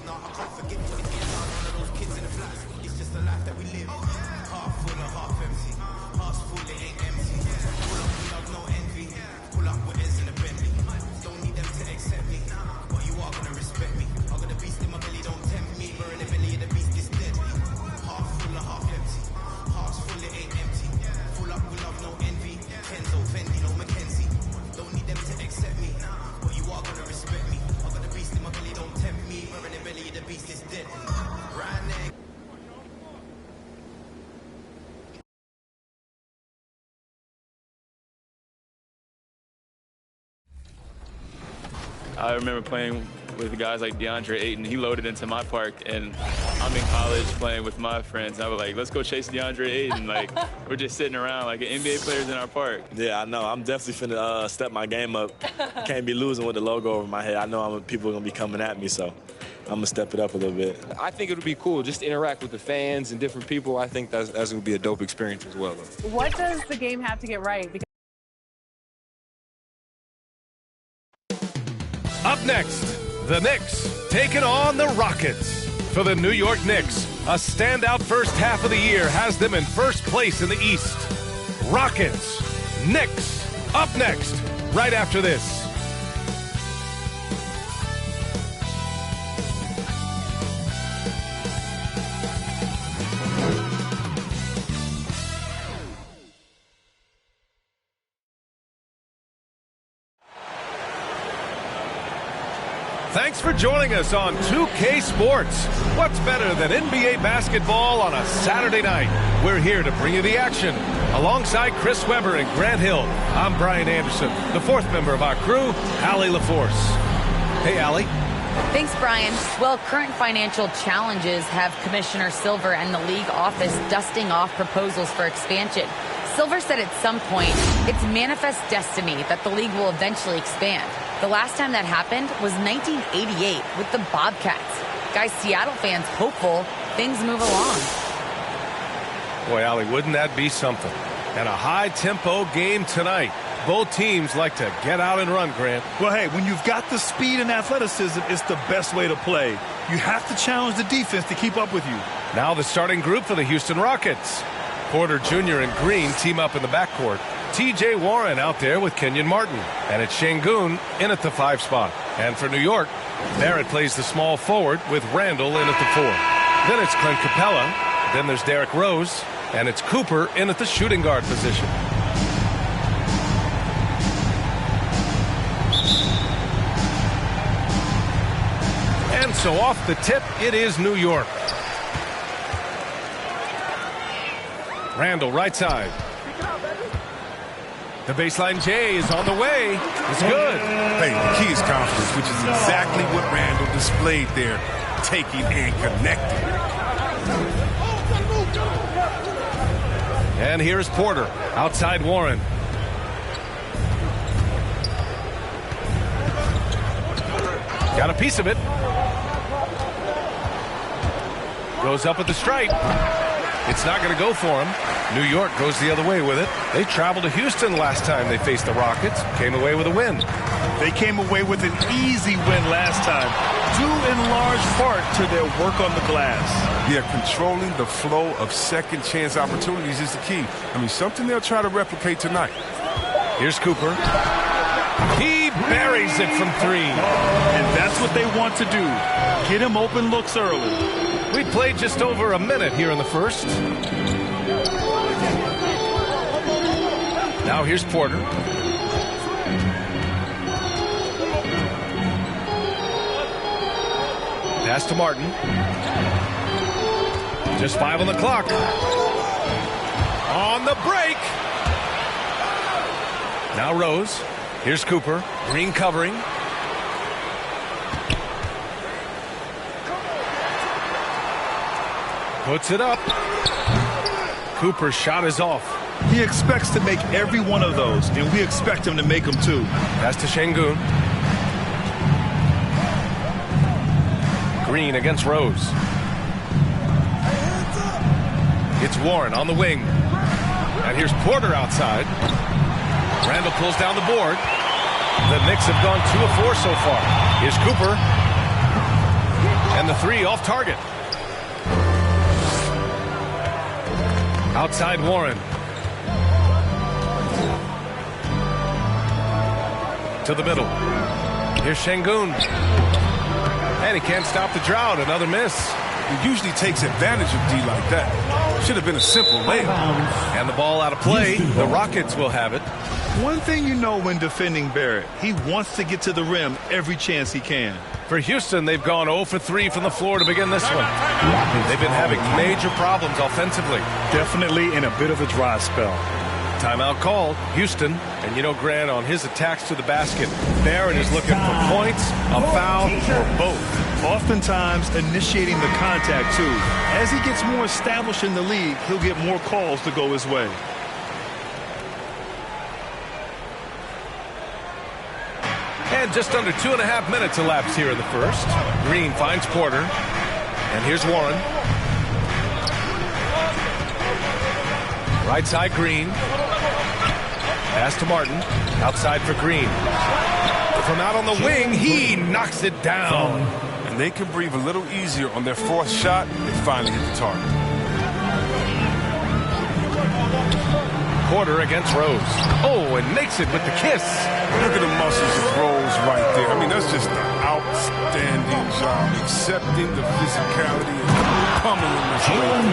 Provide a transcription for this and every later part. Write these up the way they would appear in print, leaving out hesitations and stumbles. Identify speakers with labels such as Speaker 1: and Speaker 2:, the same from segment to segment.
Speaker 1: Nah, I can't forget what it is. I'm one of those kids in the flats. It's just the life that we live. Half full and half empty. Half full, it ain't empty. Pull up without no envy. Pull up with ends in the Bentley. Don't need them to accept me, but you are gonna respect me. I got a beast in my belly, don't tempt me. We're in the belly of the beast, is deadly. Half full and half empty. Half's full, it ain't empty. Full up with love, no envy. Kenzo, Fendi, no Mackenzie. Don't need them to accept me, but you are gonna respect me. I got a beast in my belly, don't tempt me. We're in the belly of the beast, is deadly. Right there.
Speaker 2: I remember playing with guys like DeAndre Ayton. He loaded into my park, and I'm in college playing with my friends. I was like, let's go chase DeAndre Ayton. Like, we're just sitting around like NBA players in our park.
Speaker 3: Yeah, I know. I'm definitely finna step my game up. Can't be losing with the logo over my head. I know people are gonna be coming at me, so I'm gonna step it up a little bit.
Speaker 4: I think it would be cool just to interact with the fans and different people. I think that's gonna be a dope experience as well, though.
Speaker 5: What does the game have to get right? Because
Speaker 6: up next, the Knicks taking on the Rockets. For the New York Knicks, a standout first half of the year has them in first place in the East. Rockets, Knicks, up next, right after this. Thanks for joining us on 2K Sports. What's better than NBA basketball on a Saturday night? We're here to bring you the action. Alongside Chris Webber and Grant Hill, I'm Brian Anderson, the fourth member of our crew, Allie LaForce. Hey, Allie.
Speaker 7: Thanks, Brian. Well, current financial challenges have Commissioner Silver and the league office dusting off proposals for expansion. Silver said at some point, it's manifest destiny that the league will eventually expand. The last time that happened was 1988 with the Bobcats. Guys, Seattle fans hopeful things move along.
Speaker 6: Boy, Allie, wouldn't that be something? And a high-tempo game tonight. Both teams like to get out and run, Grant.
Speaker 8: Well, hey, when you've got the speed and athleticism, it's the best way to play. You have to challenge the defense to keep up with you.
Speaker 6: Now the starting group for the Houston Rockets. Porter Jr. and Green team up in the backcourt. T.J. Warren out there with Kenyon Martin. And it's Şengün in at the 5 spot. And for New York, Barrett plays the small forward with Randall in at the 4. Then it's Clint Capella. Then there's Derrick Rose. And it's Cooper in at the shooting guard position. And so off the tip, it is New York. Randall, right side. The baseline J is on the way. It's good.
Speaker 9: Hey, the key is confidence, which is exactly what Randall displayed there, taking and connecting.
Speaker 6: And here's Porter, outside Warren. Got a piece of it. Goes up at the stripe. It's not going to go for him. New York goes the other way with it. They traveled to Houston last time they faced the Rockets. Came away with a win.
Speaker 8: They came away with an easy win last time, due in large part to their work on the glass.
Speaker 9: Yeah, controlling the flow of second chance opportunities is the key. I mean, something they'll try to replicate tonight.
Speaker 6: Here's Cooper. He buries it from 3.
Speaker 8: And that's what they want to do. Get him open looks early.
Speaker 6: We played just over a minute here in the first. Now here's Porter. Pass to Martin. Just 5 on the clock. On the break. Now Rose. Here's Cooper. Green covering. Puts it up. Cooper's shot is off.
Speaker 8: He expects to make every one of those, and we expect him to make them too.
Speaker 6: That's to Şengün. Green against Rose. It's Warren on the wing. And here's Porter outside. Randall pulls down the board. The Knicks have gone 2 of 4 so far. Here's Cooper. And the three off target. Outside Warren. To the middle. Here's Şengün. And he can't stop the drought. Another miss.
Speaker 9: He usually takes advantage of D like that. Should have been a simple layup.
Speaker 6: And the ball out of play. The Rockets will have it.
Speaker 8: One thing you know when defending Barrett, he wants to get to the rim every chance he can.
Speaker 6: For Houston, they've gone 0 for 3 from the floor to begin this one. They've been having major problems offensively.
Speaker 8: Definitely in a bit of a dry spell.
Speaker 6: Timeout called. Houston. And you know, Grant, on his attacks to the basket, Barrett is looking for points, a foul, or both.
Speaker 8: Oftentimes initiating the contact, too. As he gets more established in the league, he'll get more calls to go his way.
Speaker 6: And just under 2.5 minutes elapsed here in the first. Green finds Porter. And here's Warren. Right side, Green. Pass to Martin. Outside for Green. From out on the wing, he knocks it down.
Speaker 9: And they can breathe a little easier on their fourth shot. They finally hit the target.
Speaker 6: Porter against Rose. Oh, and makes it with the kiss.
Speaker 9: Look at the muscles of Rose right there. I mean, that's just an outstanding job, accepting the physicality and pummeling this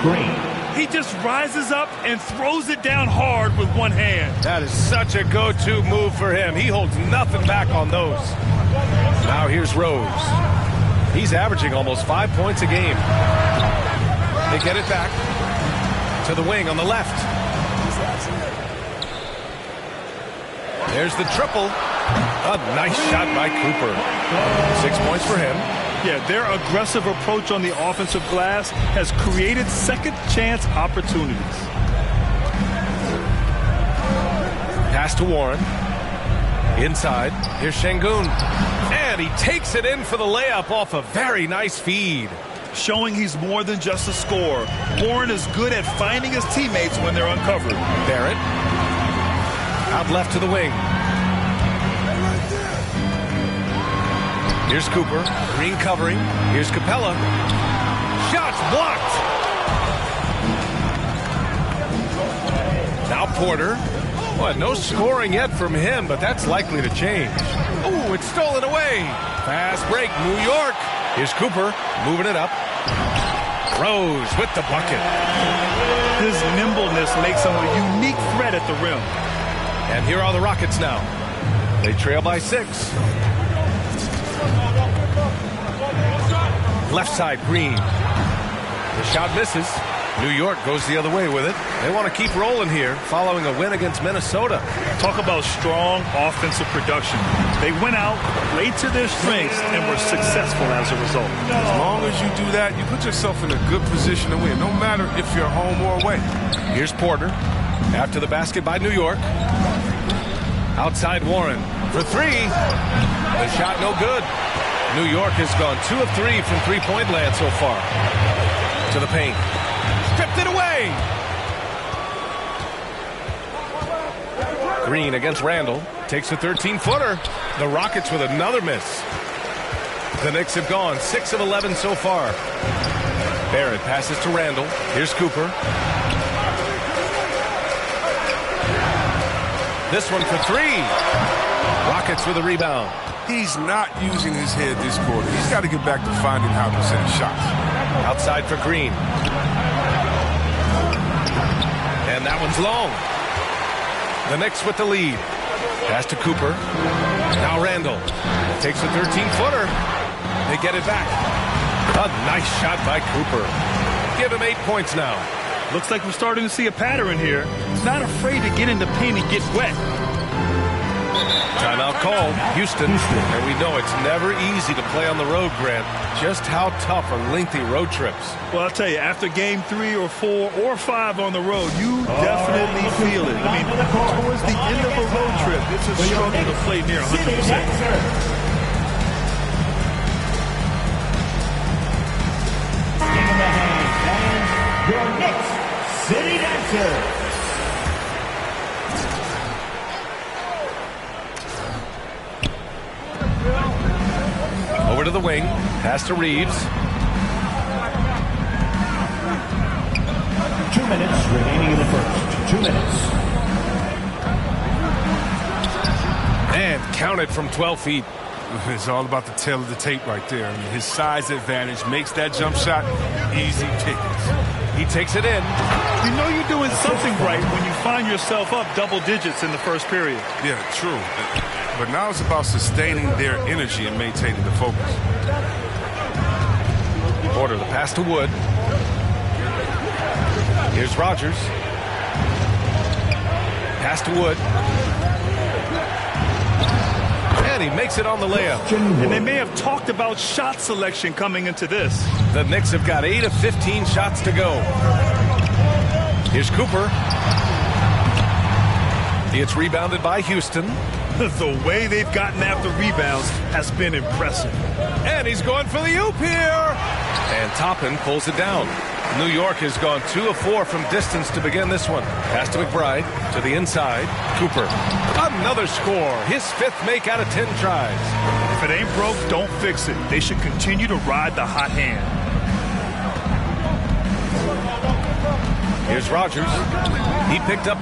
Speaker 9: way.
Speaker 8: He just rises up and throws it down hard with one hand.
Speaker 6: That is such a go-to move for him. He holds nothing back on those. Now here's Rose. He's averaging almost 5 points a game. They get it back to the wing on the left. There's the triple. A nice shot by Cooper. 6 points for him.
Speaker 8: Yeah, their aggressive approach on the offensive glass has created second chance opportunities.
Speaker 6: Pass to Warren. Inside. Here's Şengün. And he takes it in for the layup off a very nice feed.
Speaker 8: Showing he's more than just a scorer. Warren is good at finding his teammates when they're uncovered.
Speaker 6: Barrett. Out left to the wing. Here's Cooper. Green covering. Here's Capella. Shots blocked. Now Porter. Well, no scoring yet from him, but that's likely to change. Oh, it's stolen away. Fast break, New York. Here's Cooper moving it up. Rose with the bucket.
Speaker 8: His nimbleness makes him a unique threat at the rim.
Speaker 6: And here are the Rockets now. They trail by 6. Left side, Green. The shot misses. New York goes the other way with it. They want to keep rolling here following a win against Minnesota.
Speaker 8: Talk about strong offensive production. They went out, played to their strengths, and were successful as a result.
Speaker 9: As long as you do that, you put yourself in a good position to win, no matter if you're home or away.
Speaker 6: Here's Porter. After the basket by New York. Outside Warren for 3. The shot no good. New York has gone 2 of 3 from three-point land so far. To the paint. Stripped it away. Green against Randall. Takes a 13-footer. The Rockets with another miss. The Knicks have gone 6 of 11 so far. Barrett passes to Randall. Here's Cooper. This one for 3. Rockets with a rebound.
Speaker 9: He's not using his head this quarter. He's got to get back to finding how to set shots.
Speaker 6: Outside for Green. And that one's long. The Knicks with the lead. Pass to Cooper. Now Randall. Takes a 13-footer. They get it back. A nice shot by Cooper. Give him 8 points now.
Speaker 8: Looks like we're starting to see a pattern here. He's not afraid to get in the paint and get wet.
Speaker 6: Timeout called. Houston. And we know it's never easy to play on the road, Grant. Just how tough are lengthy road trips.
Speaker 8: Well, I'll tell you, after game 3 or 4 or 5 on the road, you definitely feel it. I mean, towards the end of a road trip, it's a struggle to play near 100%.
Speaker 10: Your Knicks City Dancers.
Speaker 6: Over to the wing. Pass to Reeves.
Speaker 10: 2 minutes remaining in the first. 2 minutes.
Speaker 6: And count it from 12 feet.
Speaker 9: It's all about the tail of the tape right there. I mean, his size advantage makes that jump shot easy pickings.
Speaker 6: He takes it in.
Speaker 8: You know you're doing something right when you find yourself up double digits in the first period.
Speaker 9: Yeah, true. But now it's about sustaining their energy and maintaining the focus.
Speaker 6: Porter, the pass to Wood. Here's Rogers. Pass to Wood. And he makes it on the layup.
Speaker 8: And they may have talked about shot selection coming into this.
Speaker 6: The Knicks have got 8 of 15 shots to go. Here's Cooper. It's rebounded by Houston.
Speaker 8: The way they've gotten after rebounds has been impressive.
Speaker 6: And he's going for the oop here. And Toppin pulls it down. New York has gone 2 of 4 from distance to begin this one. Pass to McBride, to the inside. Cooper. Another score. His 5th make out of 10 tries.
Speaker 8: If it ain't broke, don't fix it. They should continue to ride the hot hand.
Speaker 6: Here's Rogers. He picked up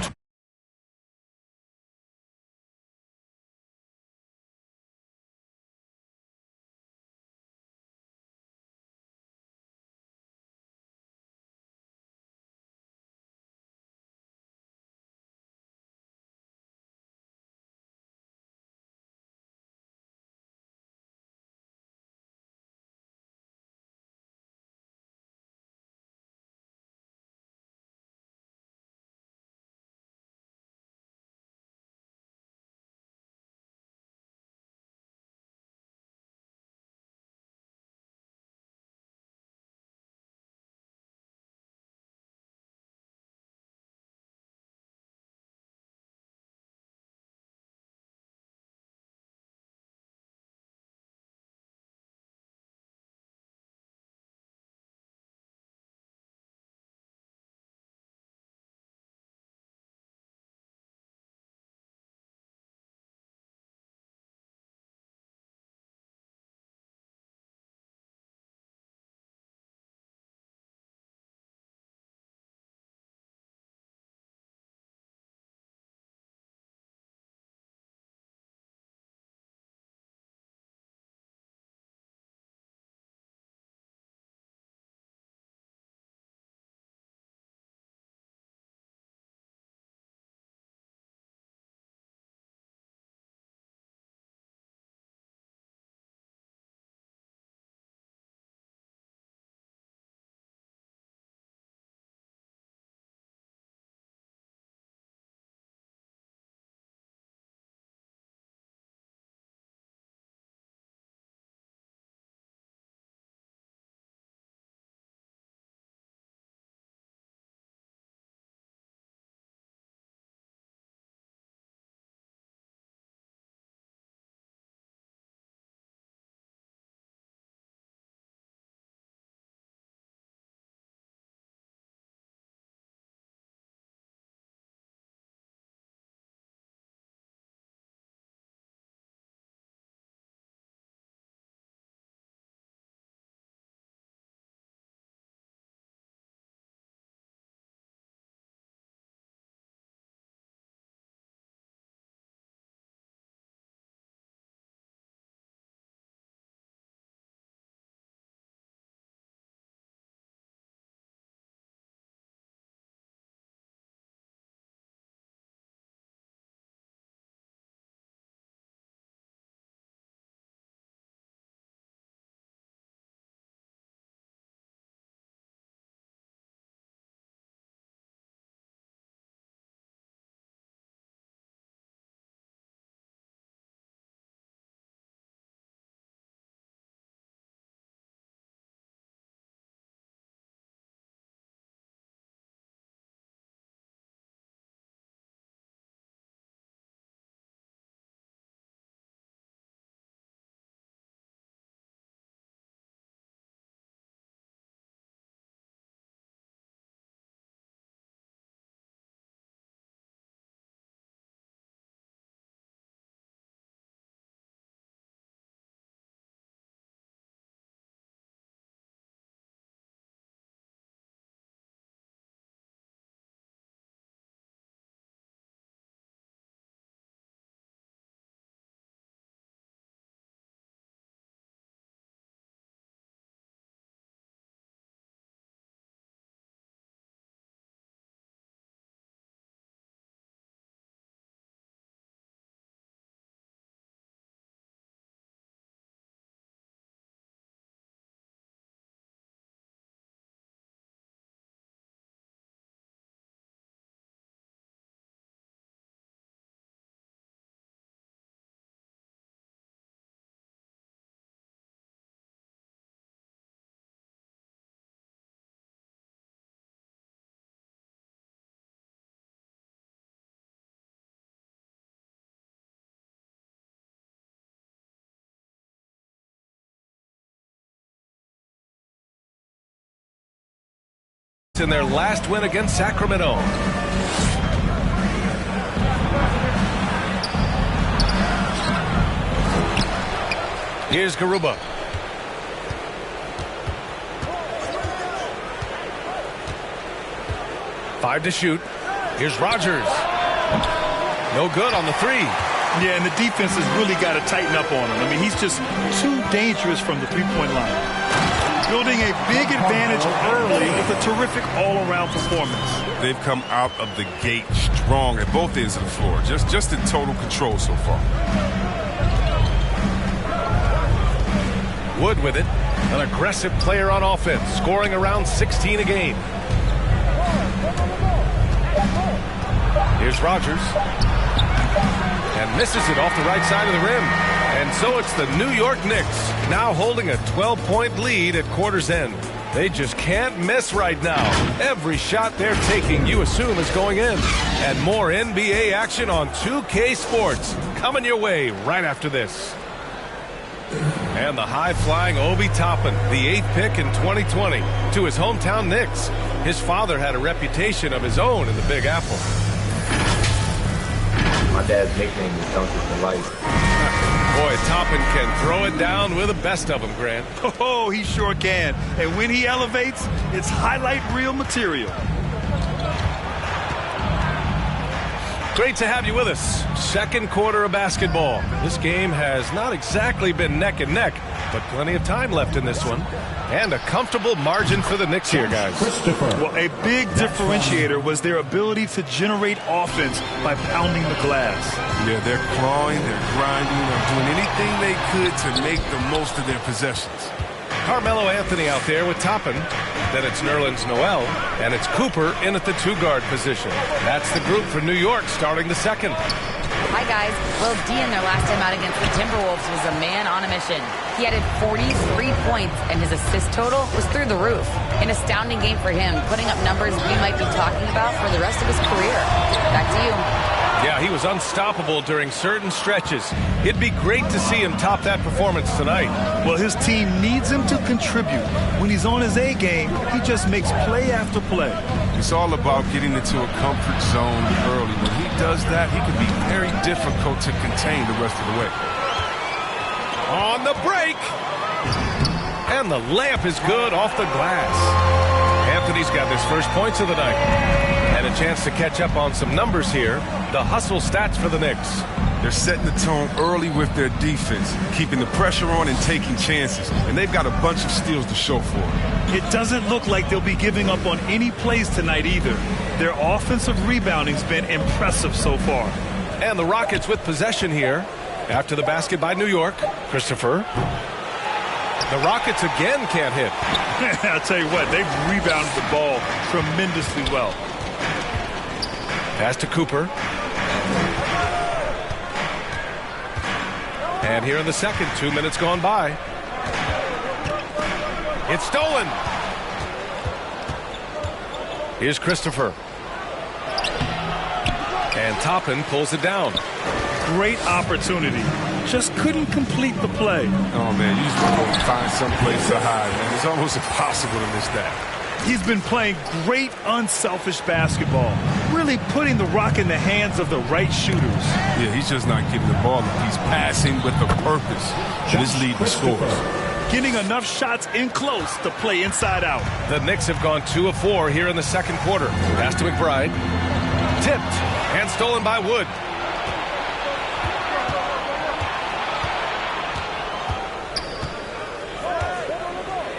Speaker 6: in their last win against Sacramento. Here's Garuba. Five to shoot. Here's Rogers. No good on the three.
Speaker 8: Yeah, and the defense has really got to tighten up on him. I mean, he's just too dangerous from the three-point line. Building a big advantage early with a terrific all-around performance.
Speaker 9: They've come out of the gate strong at both ends of the floor. Just in total control so far.
Speaker 6: Wood with it. An aggressive player on offense, scoring around 16 a game. Here's Rogers. And misses it off the right side of the rim. And so it's the New York Knicks, now holding a 12-point lead at quarter's end. They just can't miss right now. Every shot they're taking, you assume, is going in. And more NBA action on 2K Sports coming your way right after this. And the high-flying Obi Toppin, the 8th pick in 2020, to his hometown Knicks. His father had a reputation of his own in the Big Apple.
Speaker 11: My dad's nickname is Dunker for life.
Speaker 6: Boy, Toppin can throw it down with the best of them, Grant.
Speaker 8: Oh, he sure can. And when he elevates, it's highlight reel material.
Speaker 6: Great to have you with us. Second quarter of basketball. This game has not exactly been neck and neck, but plenty of time left in this one. And a comfortable margin for the Knicks here, guys.
Speaker 8: Well, a big differentiator was their ability to generate offense by pounding the glass.
Speaker 9: Yeah, they're clawing, they're grinding, they're doing anything they could to make the most of their possessions.
Speaker 6: Carmelo Anthony out there with Toppin. Then it's Nerlens Noel, and it's Cooper in at the two-guard position. That's the group for New York starting the second.
Speaker 7: Hi, guys. Will D in their last time out against the Timberwolves was a man on a mission. He added 43 points, and his assist total was through the roof. An astounding game for him, putting up numbers we might be talking about for the rest of his career. Back to you.
Speaker 6: Yeah, he was unstoppable during certain stretches. It'd be great to see him top that performance tonight.
Speaker 8: Well, his team needs him to contribute. When he's on his A game, he just makes play after play.
Speaker 9: It's all about getting into a comfort zone early. When he does that, he can be very difficult to contain the rest of the way.
Speaker 6: On the break. And the layup is good off the glass. Anthony's got his first points of the night. And a chance to catch up on some numbers here. The hustle stats for the Knicks.
Speaker 9: They're setting the tone early with their defense, keeping the pressure on and taking chances. And they've got a bunch of steals to show for it.
Speaker 8: It doesn't look like they'll be giving up on any plays tonight either. Their offensive rebounding's been impressive so far.
Speaker 6: And the Rockets with possession here after the basket by New York. Christopher. The Rockets again can't hit.
Speaker 8: I'll tell you what, they've rebounded the ball tremendously well.
Speaker 6: Pass to Cooper. And here in the second, 2 minutes gone by. It's stolen. Here's Christopher. And Toppin pulls it down.
Speaker 8: Great opportunity. Just couldn't complete the play.
Speaker 9: Oh, man, you just want to find some place to hide, man. It's almost impossible to miss that.
Speaker 8: He's been playing great, unselfish basketball, really putting the rock in the hands of the right shooters.
Speaker 9: Yeah, he's just not getting the ball. He's passing with a purpose. And his lead scores.
Speaker 8: Getting enough shots in close to play inside out.
Speaker 6: The Knicks have gone 2 of 4 here in the second quarter. Pass to McBride. Tipped and stolen by Wood.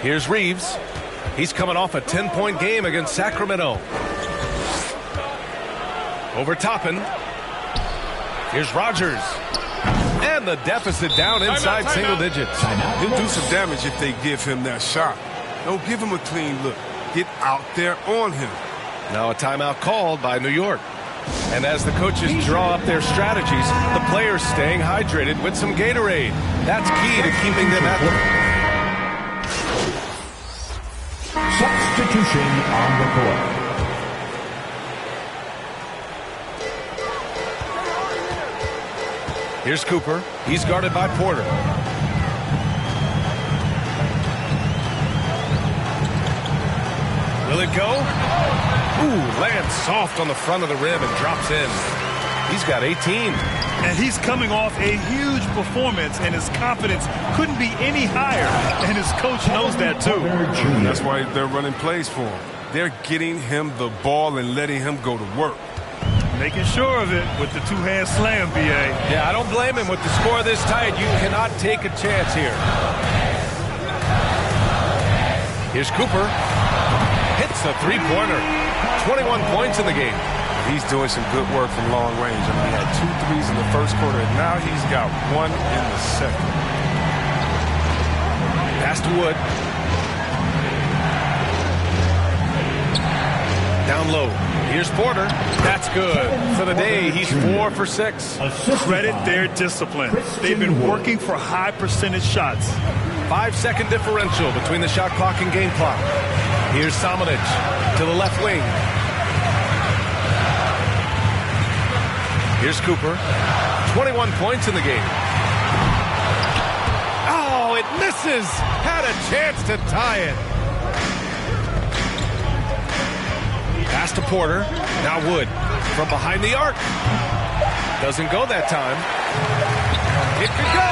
Speaker 6: Here's Reeves. He's coming off a 10-point game against Sacramento. Over Toppin. Here's Rogers. And the deficit down inside single digits.
Speaker 9: He'll do some damage if they give him that shot. Don't give him a clean look. Get out there on him.
Speaker 6: Now a timeout called by New York. And as the coaches draw up their strategies, the players staying hydrated with some Gatorade. That's key to keeping them at the...
Speaker 10: Substitution on the court.
Speaker 6: Here's Cooper. He's guarded by Porter. Will it go? Ooh, lands soft on the front of the rim and drops in. He's got 18.
Speaker 8: And he's coming off a huge performance, and his confidence couldn't be any higher. And his coach knows that, too.
Speaker 9: That's why they're running plays for him. They're getting him the ball and letting him go to work.
Speaker 8: Making sure of it with the two-hand slam, B.A.
Speaker 6: Yeah, I don't blame him. With the score this tight, you cannot take a chance here. Here's Cooper. Hits a three-pointer. 21 points in the game.
Speaker 9: He's doing some good work from long range. I mean, he had 2 threes in the first quarter, and now he's got 1 in the second.
Speaker 6: Pass to Wood. Down low. Here's Porter. That's good. For the day, he's 4 for 6.
Speaker 8: Credit their discipline. They've been working for high percentage shots.
Speaker 6: 5-second differential between the shot clock and game clock. Here's Samanic to the left wing. Here's Cooper. 21 points in the game. Oh, it misses. Had a chance to tie it. Pass to Porter. Now Wood from behind the arc. Doesn't go that time. It could go.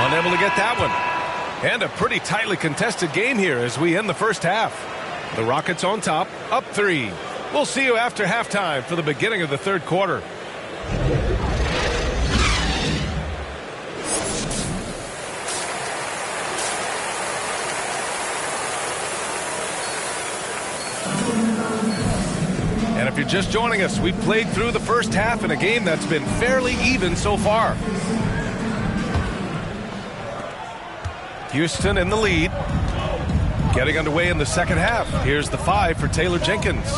Speaker 6: Unable to get that one. And a pretty tightly contested game here as we end the first half. The Rockets on top, up 3. We'll see you after halftime for the beginning of the third quarter. And if you're just joining us, we've played through the first half in a game that's been fairly even so far. Houston in the lead. Getting underway in the second half. Here's the 5 for Taylor Jenkins.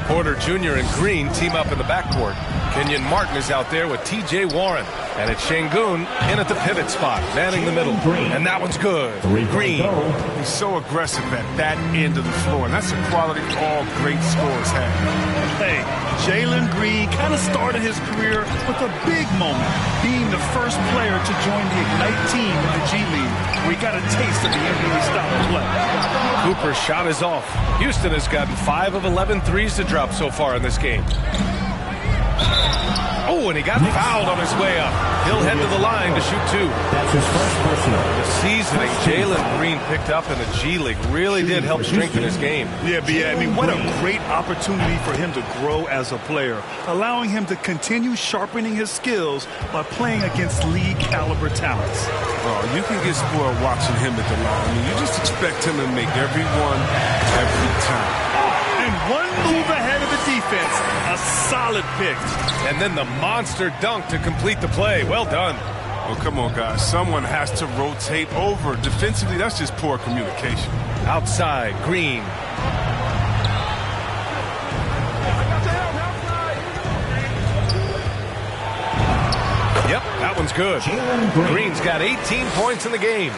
Speaker 6: Porter Jr. and Green team up in the backcourt. Kenyon Martin is out there with T.J. Warren. And it's Şengün in at the pivot spot, manning the middle. And that one's good. Green.
Speaker 9: He's so aggressive at that end of the floor, and that's a quality all great scorers have.
Speaker 8: Hey, Jalen Green kind of started his career with a big moment, being the first player to join the Ignite team in the G League, where he got a taste of the NBA style of play.
Speaker 6: Cooper's shot is off. Houston has gotten 5 of 11 threes to drop so far in this game. Oh, and he got fouled on his way up. He'll head to the line to shoot 2.
Speaker 10: That's his first personal.
Speaker 6: The seasoning Jalen Green picked up in the G League really did help strengthen his game.
Speaker 8: Yeah, I mean, what a great opportunity for him to grow as a player, allowing him to continue sharpening his skills by playing against league-caliber talents.
Speaker 9: Oh, you can get spoiled watching him at the line. I mean, you just expect him to make every one, every time.
Speaker 8: And one move ahead of the defense, a solid pick.
Speaker 6: And then the monster dunk to complete the play. Well done.
Speaker 9: Oh, come on, guys. Someone has to rotate over. Defensively, that's just poor communication.
Speaker 6: Outside, Green. Yep, that one's good. Green's got 18 points in the game.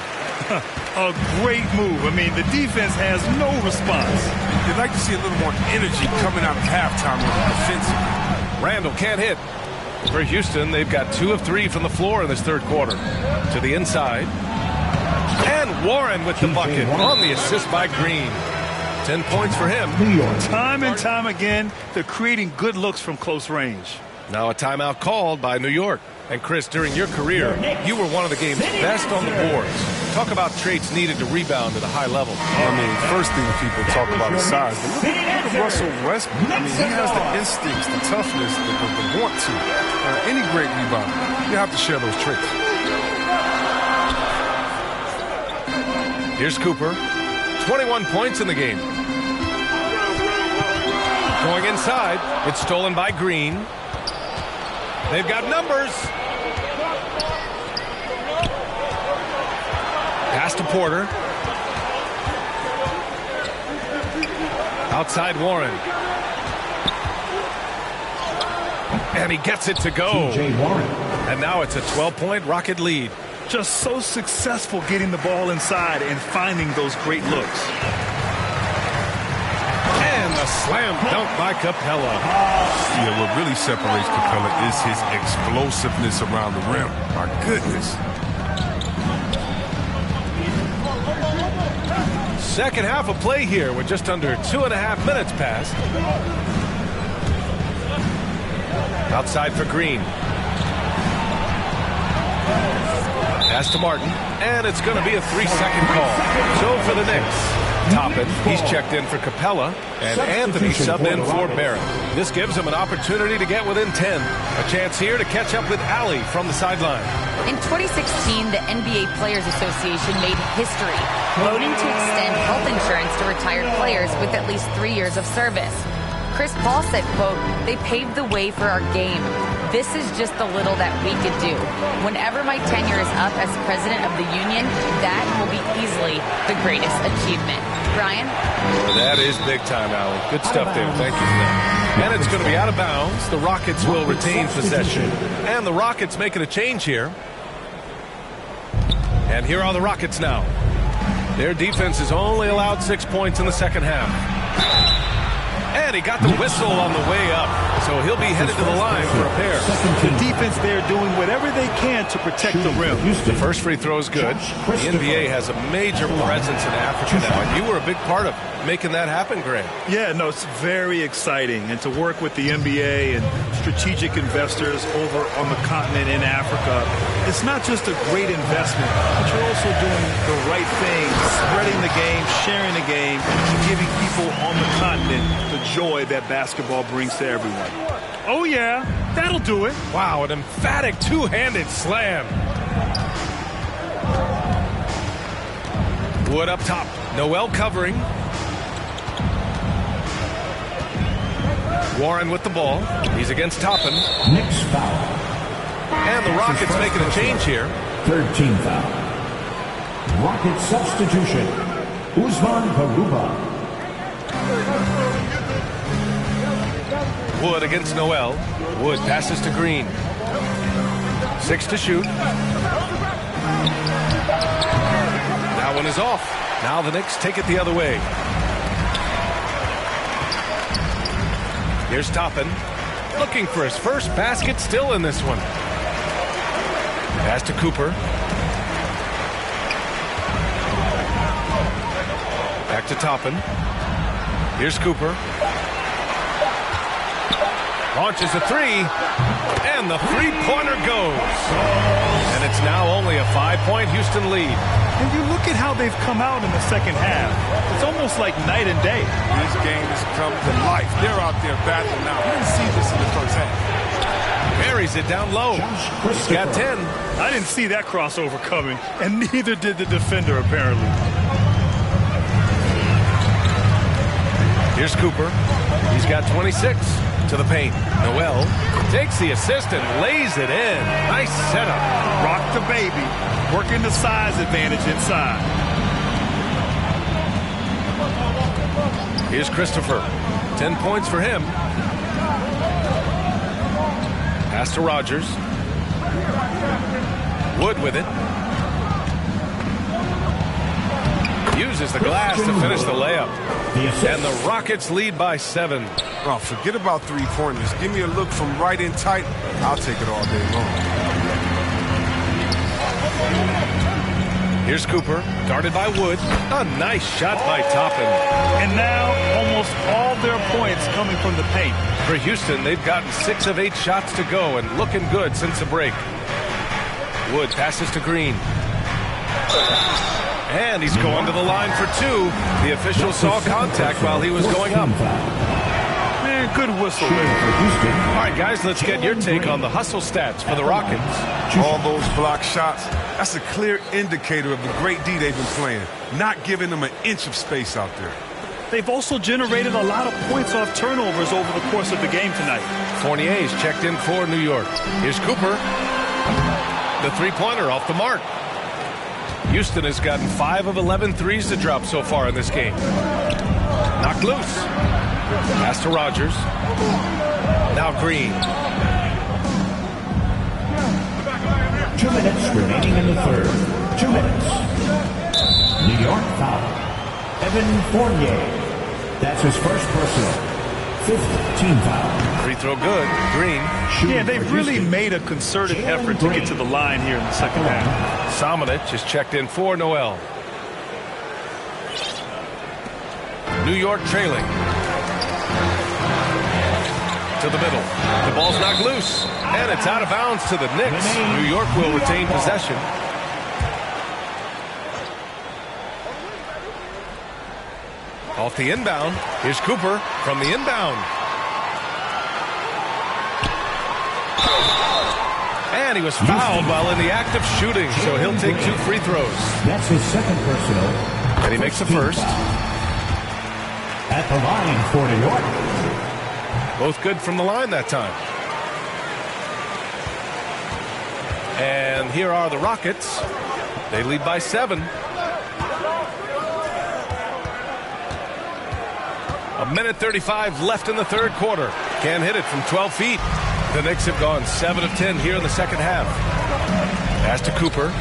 Speaker 8: A great move. I mean, the defense has no response.
Speaker 9: You'd like to see a little more energy coming out of halftime with the defensive.
Speaker 6: Randall can't hit. For Houston, they've got 2 of 3 from the floor in this third quarter. To the inside. And Warren with the bucket on the assist by Green. 10 points for him.
Speaker 8: Time and time again, they're creating good looks from close range.
Speaker 6: Now a timeout called by New York. And Chris, during your career, you were one of the game's best on the boards. Talk about traits needed to rebound at a high level.
Speaker 9: I mean, first thing people talk about is size, but look at Russell Westbrook. I mean, he has the instincts, the toughness, the want to. Any great rebounder, you have to share those traits.
Speaker 6: Here's Cooper. 21 points in the game. Going inside, it's stolen by Green. They've got numbers. Pass to Porter. Outside Warren. And he gets it to go.
Speaker 10: T.J. Warren.
Speaker 6: And now it's a 12-point Rocket lead.
Speaker 8: Just so successful getting the ball inside and finding those great looks.
Speaker 6: And a slam dunk by Capella.
Speaker 9: Yeah, what really separates Capella is his explosiveness around the rim. My goodness.
Speaker 6: Second half of play here with just under 2.5 minutes passed. Outside for Green. Pass to Martin, and it's going to be a 3-second call. So for the Knicks, Toppin, he's checked in for Capella, and Anthony subbed in for Barrett. This gives him an opportunity to get within 10. A chance here to catch up with Allie from the sideline.
Speaker 7: In 2016, the NBA Players Association made history, voting to extend health insurance to retired players with at least 3 years of service. Chris Paul said, quote, "They paved the way for our game. This is just the little that we could do. Whenever my tenure is up as president of the union, that will be easily the greatest achievement." Brian?
Speaker 6: Well, that is big time, Allie. Good stuff there. Thank you for that. And it's going to be out of bounds. The Rockets will retain possession. And the Rockets making a change here. And here are the Rockets now. Their defense has only allowed 6 points in the second half. And he got the whistle on the way up, so he'll be headed to the line for a pair.
Speaker 8: The defense there doing whatever they can to protect the rim.
Speaker 6: The first free throw is good. The NBA has a major presence in Africa now, and you were a big part of making that happen, Greg.
Speaker 8: Yeah, no, it's very exciting. And to work with the NBA and strategic investors over on the continent in Africa, it's not just a great investment, but you're also doing the right thing, spreading the game, sharing the game, and giving people on the continent the joy that basketball brings to everyone. Oh, yeah, that'll do it.
Speaker 6: Wow, an emphatic two-handed slam. Wood up top. Noel covering. Warren with the ball. He's against Toppin.
Speaker 10: Knicks foul.
Speaker 6: And the Rockets making a change here.
Speaker 10: Third team foul. Rocket substitution. Usman Garuba.
Speaker 6: Wood against Noel. Wood passes to Green. 6 to shoot. That one is off. Now the Knicks take it the other way. Here's Toppin, looking for his first basket, still in this one. Pass to Cooper. Back to Toppin. Here's Cooper. Launches a three, and the three-pointer goes. And it's now only a 5-point Houston lead.
Speaker 8: And you look at how they've come out in the second half. It's almost like night and day.
Speaker 9: This game has come to life. They're out there battling now. We didn't see this in the first half.
Speaker 6: Buries it down low. He's got 10.
Speaker 8: I didn't see that crossover coming, and neither did the defender, apparently.
Speaker 6: Here's Cooper. He's got 26 to the paint. Noel takes the assist and lays it in. Nice setup.
Speaker 8: Rock the baby. Working the size advantage inside.
Speaker 6: Here's Christopher. 10 points for him. Pass to Rogers. Wood with it. Uses the glass to finish the layup. And the Rockets lead by 7.
Speaker 9: Oh, forget about three-pointers. Give me a look from right in tight. I'll take it all day long.
Speaker 6: Here's Cooper, guarded by Wood. A nice shot by Toppin.
Speaker 8: And now almost all their points coming from the paint.
Speaker 6: For Houston, they've gotten 6 of 8 shots to go and looking good since the break. Wood passes to Green. And he's going to the line for 2. The official saw contact while he was going up.
Speaker 8: Man, good whistle.
Speaker 6: All right, guys, let's get your take on the hustle stats for the Rockets.
Speaker 9: All those block shots, that's a clear indicator of the great D they've been playing, not giving them an inch of space out there.
Speaker 8: They've also generated a lot of points off turnovers over the course of the game tonight.
Speaker 6: Fournier's checked in for New York. Here's Cooper. The three-pointer off the mark. Houston has gotten 5 of 11 threes to drop so far in this game. Knocked loose. Pass to Rogers. Now Green.
Speaker 10: 2 minutes remaining in the third. 2 minutes. New York foul. Evan Fournier. That's his first personal. 5th team foul.
Speaker 6: Free throw good. Green.
Speaker 8: Yeah, they've really made a concerted effort to get to the line here in the second half.
Speaker 6: Samanic is checked in for Noel. New York trailing. To the middle. The ball's knocked loose. And it's out of bounds to the Knicks. New York will retain possession. Off the inbound. Here's Cooper from the inbound. And he was fouled while in the act of shooting, so he'll take 2 free throws.
Speaker 10: That's his second personal.
Speaker 6: And he makes the first.
Speaker 10: At the line for New York.
Speaker 6: Both good from the line that time. And here are the Rockets. They lead by 7. A minute 35 left in the third quarter. Can't hit it from 12 feet. The Knicks have gone 7 of 10 here in the second half. Pass to Cooper.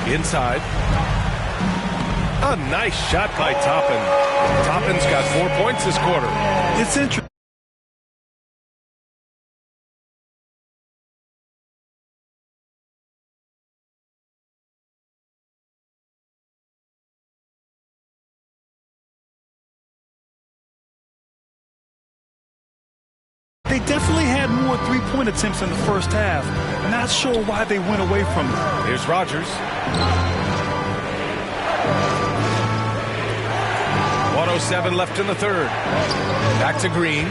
Speaker 6: Inside. A nice shot by Toppin. Toppin's got 4 points this quarter.
Speaker 8: It's interesting. They definitely had more three-point attempts in the first half. Not sure why they went away from it.
Speaker 6: Here's Rogers. 1:07 left in the third. Back to Green.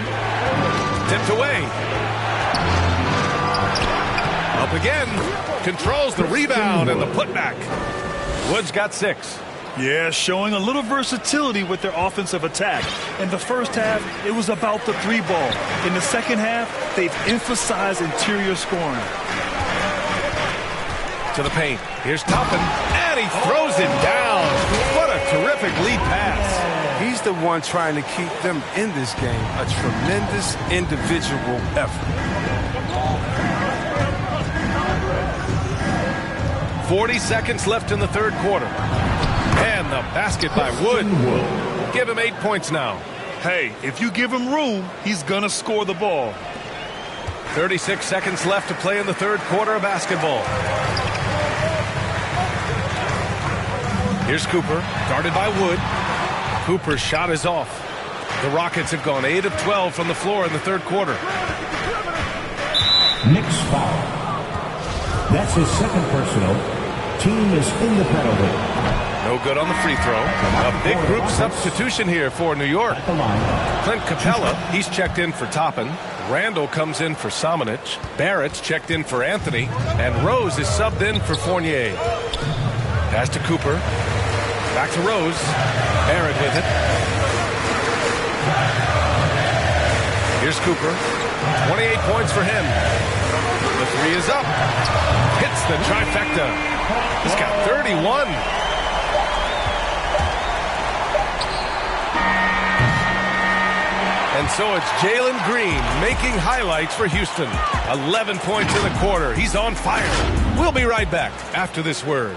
Speaker 6: Tipped away. Up again. Controls the rebound and the putback. Woods got 6.
Speaker 8: Yeah, showing a little versatility with their offensive attack. In the first half, it was about the 3 ball. In the second half, they've emphasized interior scoring.
Speaker 6: To the paint. Here's Toppin. And he throws it down. What a terrific lead pass.
Speaker 9: He's the one trying to keep them in this game. A tremendous individual effort.
Speaker 6: 40 seconds left in the third quarter. And the basket by Wood. Give him 8 points now.
Speaker 8: Hey, if you give him room, he's going to score the ball.
Speaker 6: 36 seconds left to play in the third quarter of basketball. Here's Cooper, guarded by Wood. Cooper's shot is off. The Rockets have gone 8 of 12 from the floor in the third quarter.
Speaker 10: Knicks foul. That's his second personal. Team is in the penalty.
Speaker 6: No good on the free throw. A big group substitution here for New York. Clint Capella, he's checked in for Toppin. Randall comes in for Samanic. Barrett's checked in for Anthony. And Rose is subbed in for Fournier. Pass to Cooper. Back to Rose. Barrett with it. Here's Cooper. 28 points for him. The 3 is up. Hits the trifecta. He's got 31. And so it's Jalen Green making highlights for Houston. 11 points in the quarter. He's on fire. We'll be right back after this word.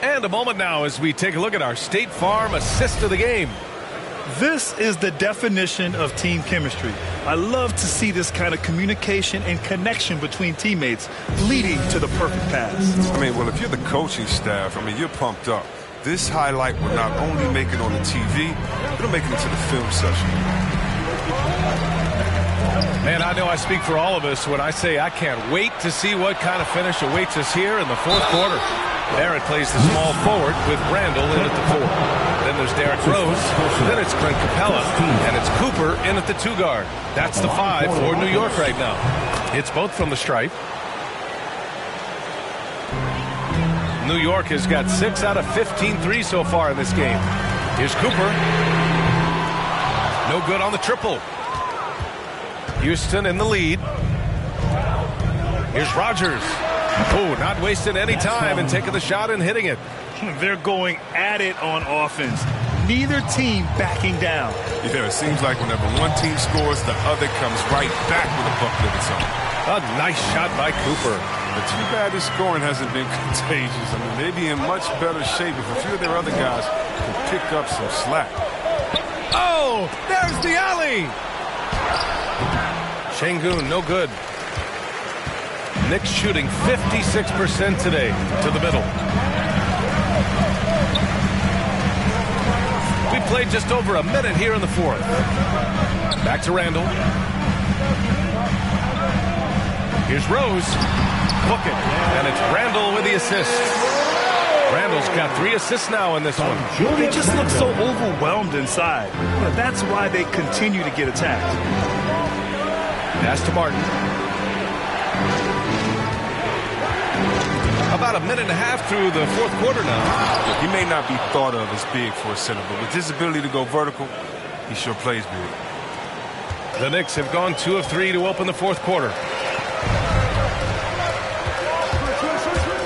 Speaker 6: And a moment now as we take a look at our State Farm assist of the game.
Speaker 8: This is the definition of team chemistry. I love to see this kind of communication and connection between teammates leading to the perfect pass.
Speaker 9: I mean, well, if you're the coaching staff, I mean, you're pumped up. This highlight will not only make it on the TV, it'll make it into the film session.
Speaker 6: Man, I know I speak for all of us when I say I can't wait to see what kind of finish awaits us here in the fourth quarter. Barrett plays the small forward with Randall in at the 4. Then there's Derrick Rose. Then it's Clint Capella. And it's Cooper in at the 2 guard. That's the 5 for New York right now. It's both from the stripe. New York has got 6 out of 15 threes so far in this game. Here's Cooper. No good on the triple. Houston in the lead. Here's Rogers. Oh, not wasting any time and taking the shot and hitting it.
Speaker 8: They're going at it on offense. Neither team backing down.
Speaker 9: Yeah, it seems like whenever one team scores, the other comes right back with a bucket of its own.
Speaker 6: A nice shot by Cooper.
Speaker 9: But too bad his scoring hasn't been contagious. I mean, they'd be in much better shape if a few of their other guys could pick up some slack.
Speaker 6: Oh, there's the alley. Şengün, no good. Knicks shooting 56% today to the middle. We've played just over a minute here in the fourth. Back to Randall. Here's Rose. Book it. And it's Randall with the assist. Randall's got 3 assists now in this one.
Speaker 8: They just look so overwhelmed inside. But that's why they continue to get attacked.
Speaker 6: Pass to Martin. About a minute and a half through the fourth quarter now.
Speaker 9: Look, he may not be thought of as big for a center, but with his ability to go vertical, he sure plays big.
Speaker 6: The Knicks have gone 2 of 3 to open the fourth quarter.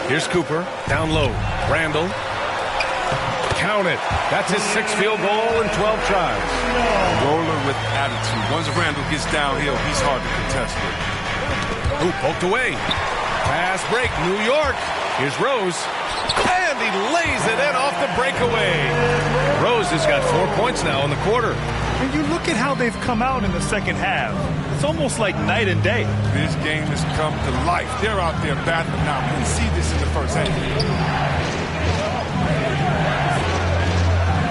Speaker 6: Here's Cooper. Down low. Randall. Count it. That's his 6th field goal in 12 tries.
Speaker 9: Roller with attitude. Once Randall gets downhill, he's hard to contest with.
Speaker 6: Ooh, poked away. Pass break, New York. Here's Rose. And he lays it in off the breakaway. Rose has got 4 points now in the quarter.
Speaker 8: And you look at how they've come out in the second half. It's almost like night and day.
Speaker 9: This game has come to life. They're out there battling now. We didn't see this in the first half.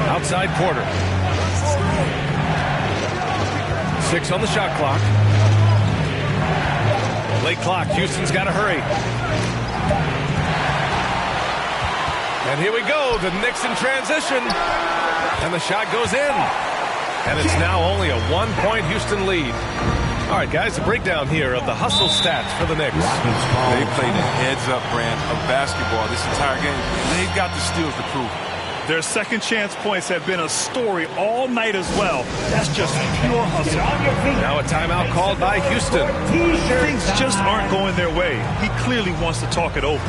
Speaker 6: Outside quarter. 6 on the shot clock. Late clock. Houston's got to hurry. And here we go. The Knicks in transition. And the shot goes in. And it's now only a 1-point Houston lead. All right, guys, the breakdown here of the hustle stats for the Knicks.
Speaker 9: They played a heads-up brand of basketball this entire game, and they've got the steals to prove it.
Speaker 8: Their second chance points have been a story all night as well. That's just pure hustle.
Speaker 6: Now a timeout called by Houston.
Speaker 8: Things just aren't going their way. He clearly wants to talk it over.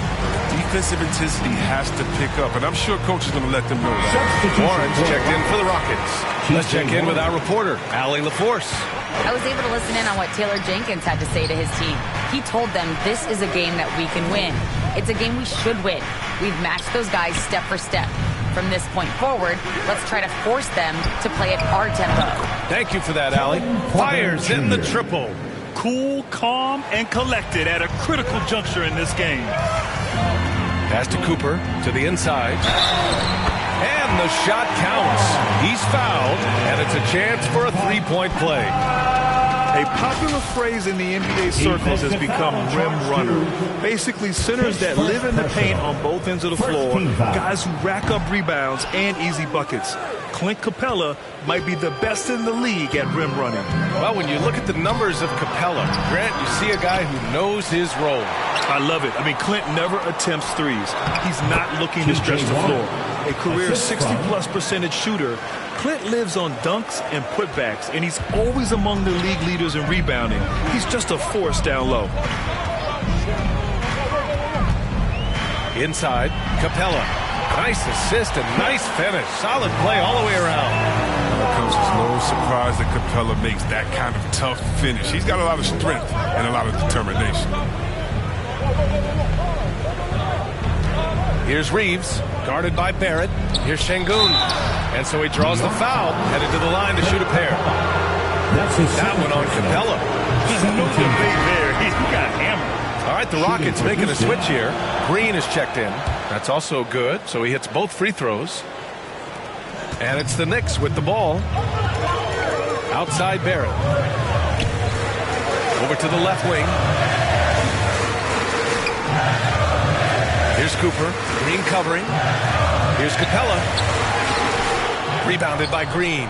Speaker 9: Defensive intensity has to pick up, and I'm sure coach is going to let them know that.
Speaker 6: Warren's checked in for the Rockets. Let's check in with our reporter, Allie LaForce.
Speaker 7: I was able to listen in on what Taylor Jenkins had to say to his team. He told them this is a game that we can win. It's a game we should win. We've matched those guys step for step. From this point forward, let's try to force them to play at our tempo.
Speaker 6: Thank you for that, Allie. Fires in the triple.
Speaker 8: Cool, calm, and collected at a critical juncture in this game.
Speaker 6: Pass to Cooper to the inside. And the shot counts. He's fouled, and it's a chance for a 3-point play.
Speaker 8: A popular phrase in the NBA circles has become rim runner. Basically, centers that live in the paint on both ends of the floor, guys who rack up rebounds and easy buckets. Clint Capella might be the best in the league at rim running.
Speaker 6: Well, when you look at the numbers of Capella, Grant, you see a guy who knows his role.
Speaker 8: I love it. I mean, Clint never attempts threes. He's not looking to stretch the floor. A career 60+% shooter, Clint lives on dunks and putbacks, and he's always among the league leaders in rebounding. He's just a force down low.
Speaker 6: Inside, Capella. Nice assist and nice finish. Solid play all the way around.
Speaker 9: Coach, it's no surprise that Capella makes that kind of tough finish. He's got a lot of strength and a lot of determination.
Speaker 6: Here's Reeves, guarded by Barrett. Here's Şengün. And so he draws the foul, headed to the line to shoot a pair. That one on Capella.
Speaker 8: No debate there. He got hammered.
Speaker 6: All right, the Rockets making a switch here. Green is checked in. That's also good, so he hits both free throws. And it's the Knicks with the ball. Outside Barrett. Over to the left wing. Here's Cooper. Green covering. Here's Capella. Rebounded by Green.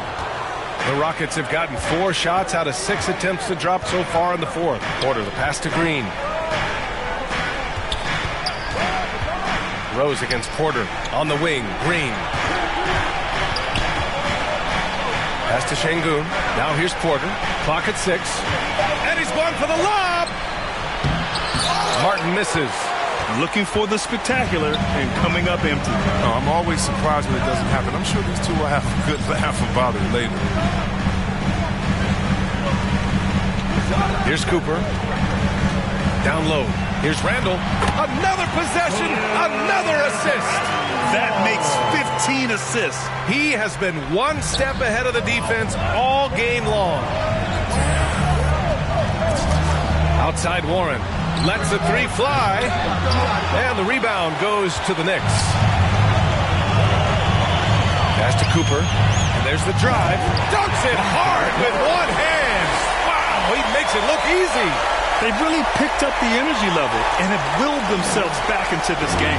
Speaker 6: The Rockets have gotten 4 shots out of 6 attempts to drop so far in the fourth quarter. The pass to Green. Rose against Porter on the wing. Green. Pass to Şengün. Now here's Porter. Clock at 6. And he's going for the lob. Martin misses.
Speaker 8: Looking for the spectacular and coming up empty.
Speaker 9: No, I'm always surprised when it doesn't happen. I'm sure these two will have a good laugh about it later.
Speaker 6: Here's Cooper. Down low. Here's Randall. Another possession. Another assist.
Speaker 8: That makes 15 assists.
Speaker 6: He has been one step ahead of the defense all game long. Outside Warren. Lets the 3 fly. And the rebound goes to the Knicks. Pass to Cooper. There's the drive. Dunks it hard with one hand. Wow, he makes it look easy.
Speaker 8: They've really picked up the energy level and have willed themselves back into this game.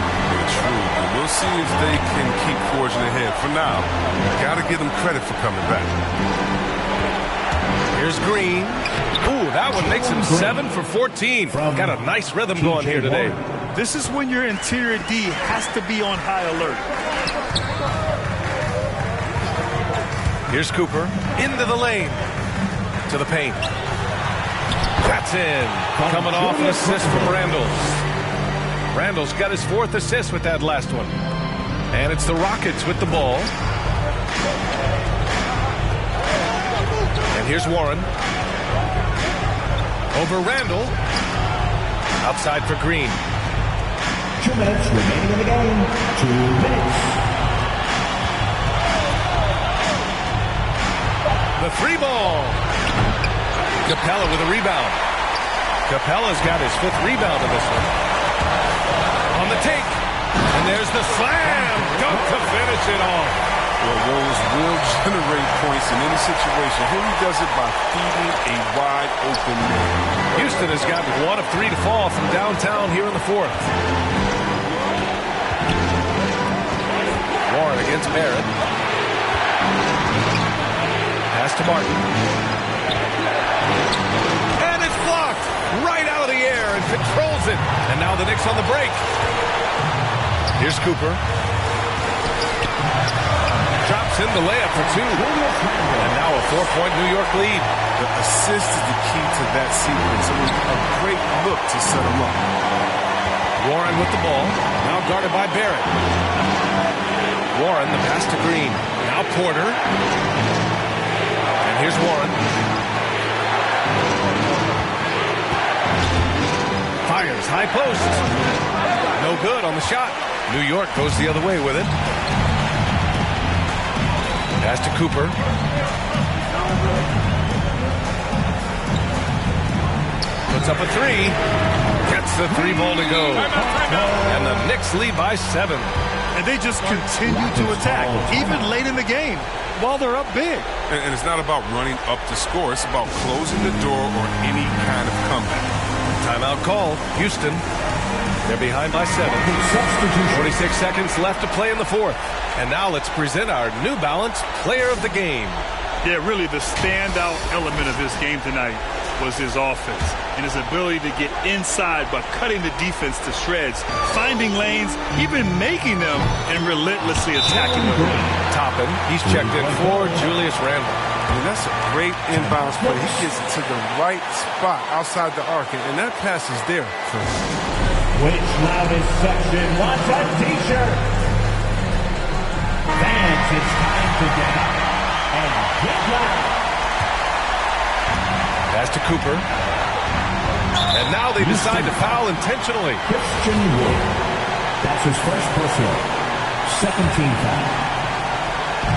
Speaker 9: True. We'll see if they can keep forging ahead. For now, got to give them credit for coming back.
Speaker 6: Here's Green. Ooh, that one makes him 7 for 14. Got a nice rhythm going here today.
Speaker 8: This is when your interior D has to be on high alert.
Speaker 6: Here's Cooper into the lane to the paint. That's in. Coming off an assist from Randles. Randles got his 4th assist with that last one. And it's the Rockets with the ball. And here's Warren. Over Randle. Outside for Green.
Speaker 10: 2 minutes remaining in the game. 2 minutes.
Speaker 6: The 3 ball. Capella with a rebound. Capella's got his 5th rebound in this one. On the take. And there's the slam. Dunk to finish it off.
Speaker 9: Well, those will generate points in any situation. Here he does it by feeding a wide open man.
Speaker 6: Houston has gotten 1 of 3 to fall from downtown here in the 4th. Warren against Barrett. Pass to Martin. And it's blocked right out of the air and controls it. And now the Knicks on the break. Here's Cooper. Drops in the layup for 2. And now a 4-point New York lead.
Speaker 9: The assist is the key to that sequence. It was a great look to set him up.
Speaker 6: Warren with the ball. Now guarded by Barrett. Warren, the pass to Green. Now Porter. And here's Warren. Fires high post. No good on the shot. New York goes the other way with it. Pass to Cooper. Puts up a 3. Gets the 3 ball to go. And the Knicks lead by 7.
Speaker 8: And they just continue to attack, even late in the game, while they're up big.
Speaker 9: And it's not about running up to score. It's about closing the door on any kind of comeback.
Speaker 6: Timeout call. Houston. They're behind by 7. 46 seconds left to play in the 4th. And now let's present our New Balance Player of the Game.
Speaker 8: Yeah, really the standout element of his game tonight was his offense and his ability to get inside by cutting the defense to shreds, finding lanes, even making them, and relentlessly attacking them.
Speaker 6: Toppin, he's checked in for Julius Randle.
Speaker 9: I mean, that's a great inbounds play. He gets to the right spot outside the arc, and that pass is there.
Speaker 10: Which loudest section wants a t-shirt? Fans, it's time to get up and get loud.
Speaker 6: Pass to Cooper. And now they decide to foul intentionally.
Speaker 10: Christian Wood. That's his first personal. 17 foul.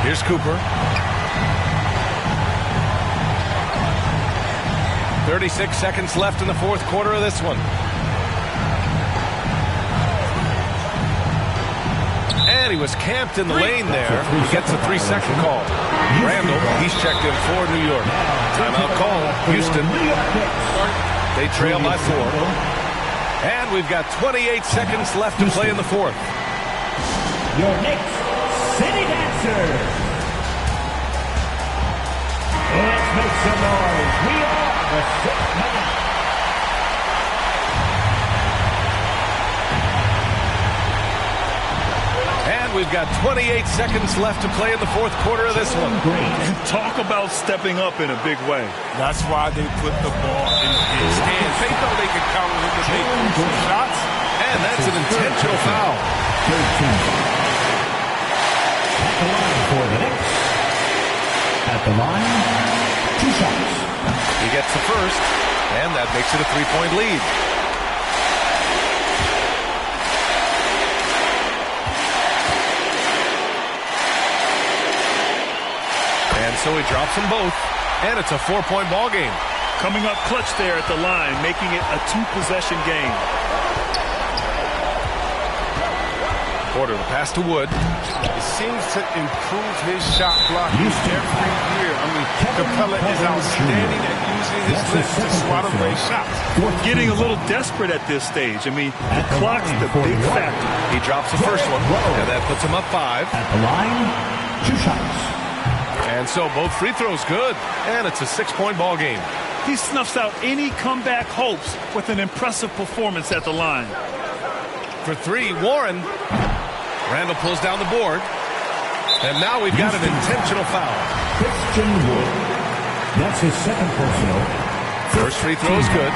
Speaker 6: Here's Cooper. 36 seconds left in the 4th quarter of this one. And he was camped in the lane there. He gets a 3-second call. Randle, he's checked in for New York. Timeout call, Houston. They trail by 4. And we've got 28 seconds left to play in the 4th.
Speaker 10: Your Knicks City Dancers. Let's make some noise. We are the 6th man.
Speaker 6: And we've got 28 seconds left to play in the 4th quarter of this one.
Speaker 8: Talk about stepping up in a big way.
Speaker 9: That's why they put the ball in his hands. They know they can count him to make some shots.
Speaker 6: And that's an intentional foul.
Speaker 10: 13. At the line for the Knicks. At the line, 2 shots.
Speaker 6: He gets the first, and that makes it a 3-point lead. And so he drops them both, and it's a 4-point ball game.
Speaker 8: Coming up clutch there at the line, making it a 2-possession game.
Speaker 6: Porter, the pass to Wood.
Speaker 9: It seems to improve his shot blocking every year. I mean, Capella is outstanding at using his lift to swat away shots.
Speaker 8: Getting a little desperate at this stage. I mean, the clock's the big factor.
Speaker 6: He drops the first one, and that puts him up 5.
Speaker 10: At the line, 2 shots.
Speaker 6: And so both free throws good, and it's a 6-point ball game.
Speaker 8: He snuffs out any comeback hopes with an impressive performance at the line.
Speaker 6: For 3, Warren. Randall pulls down the board. And now we've got an intentional foul.
Speaker 10: Christian Wood. That's his second personal.
Speaker 6: First free throw is good.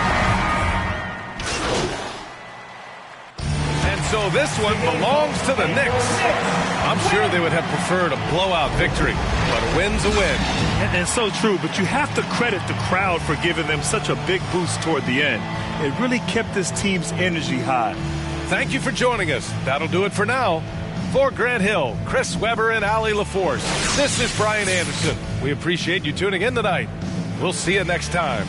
Speaker 6: And so this one belongs to the Knicks. I'm sure they would have preferred a blowout victory, but a win's a win.
Speaker 8: And so true, but you have to credit the crowd for giving them such a big boost toward the end. It really kept this team's energy high.
Speaker 6: Thank you for joining us. That'll do it for now. For Grant Hill, Chris Webber, and Ali LaForce, this is Brian Anderson. We appreciate you tuning in tonight. We'll see you next time.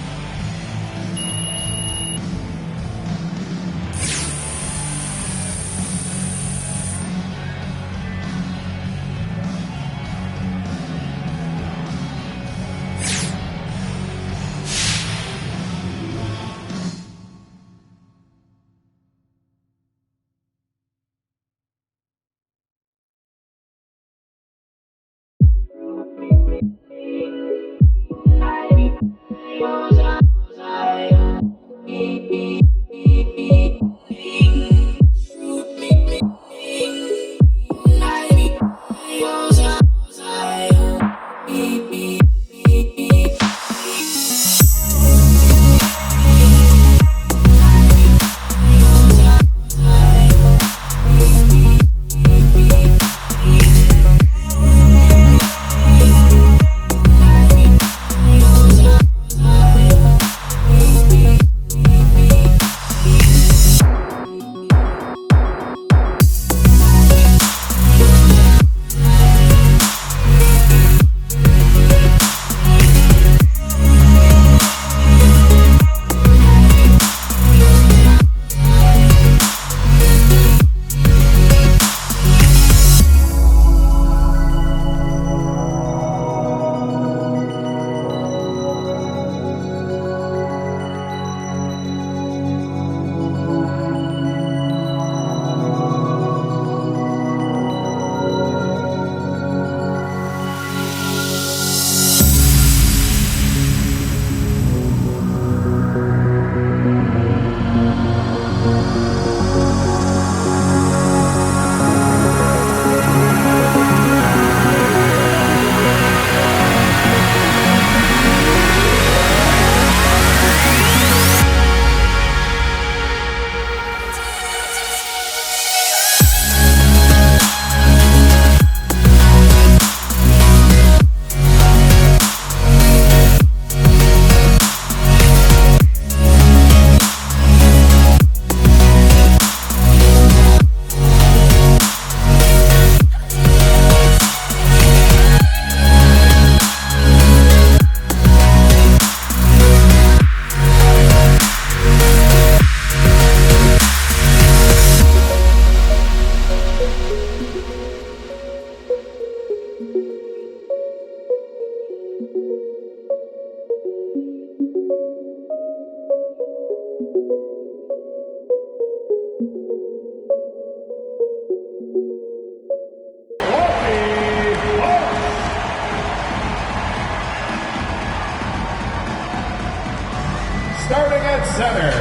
Speaker 12: Starting at center,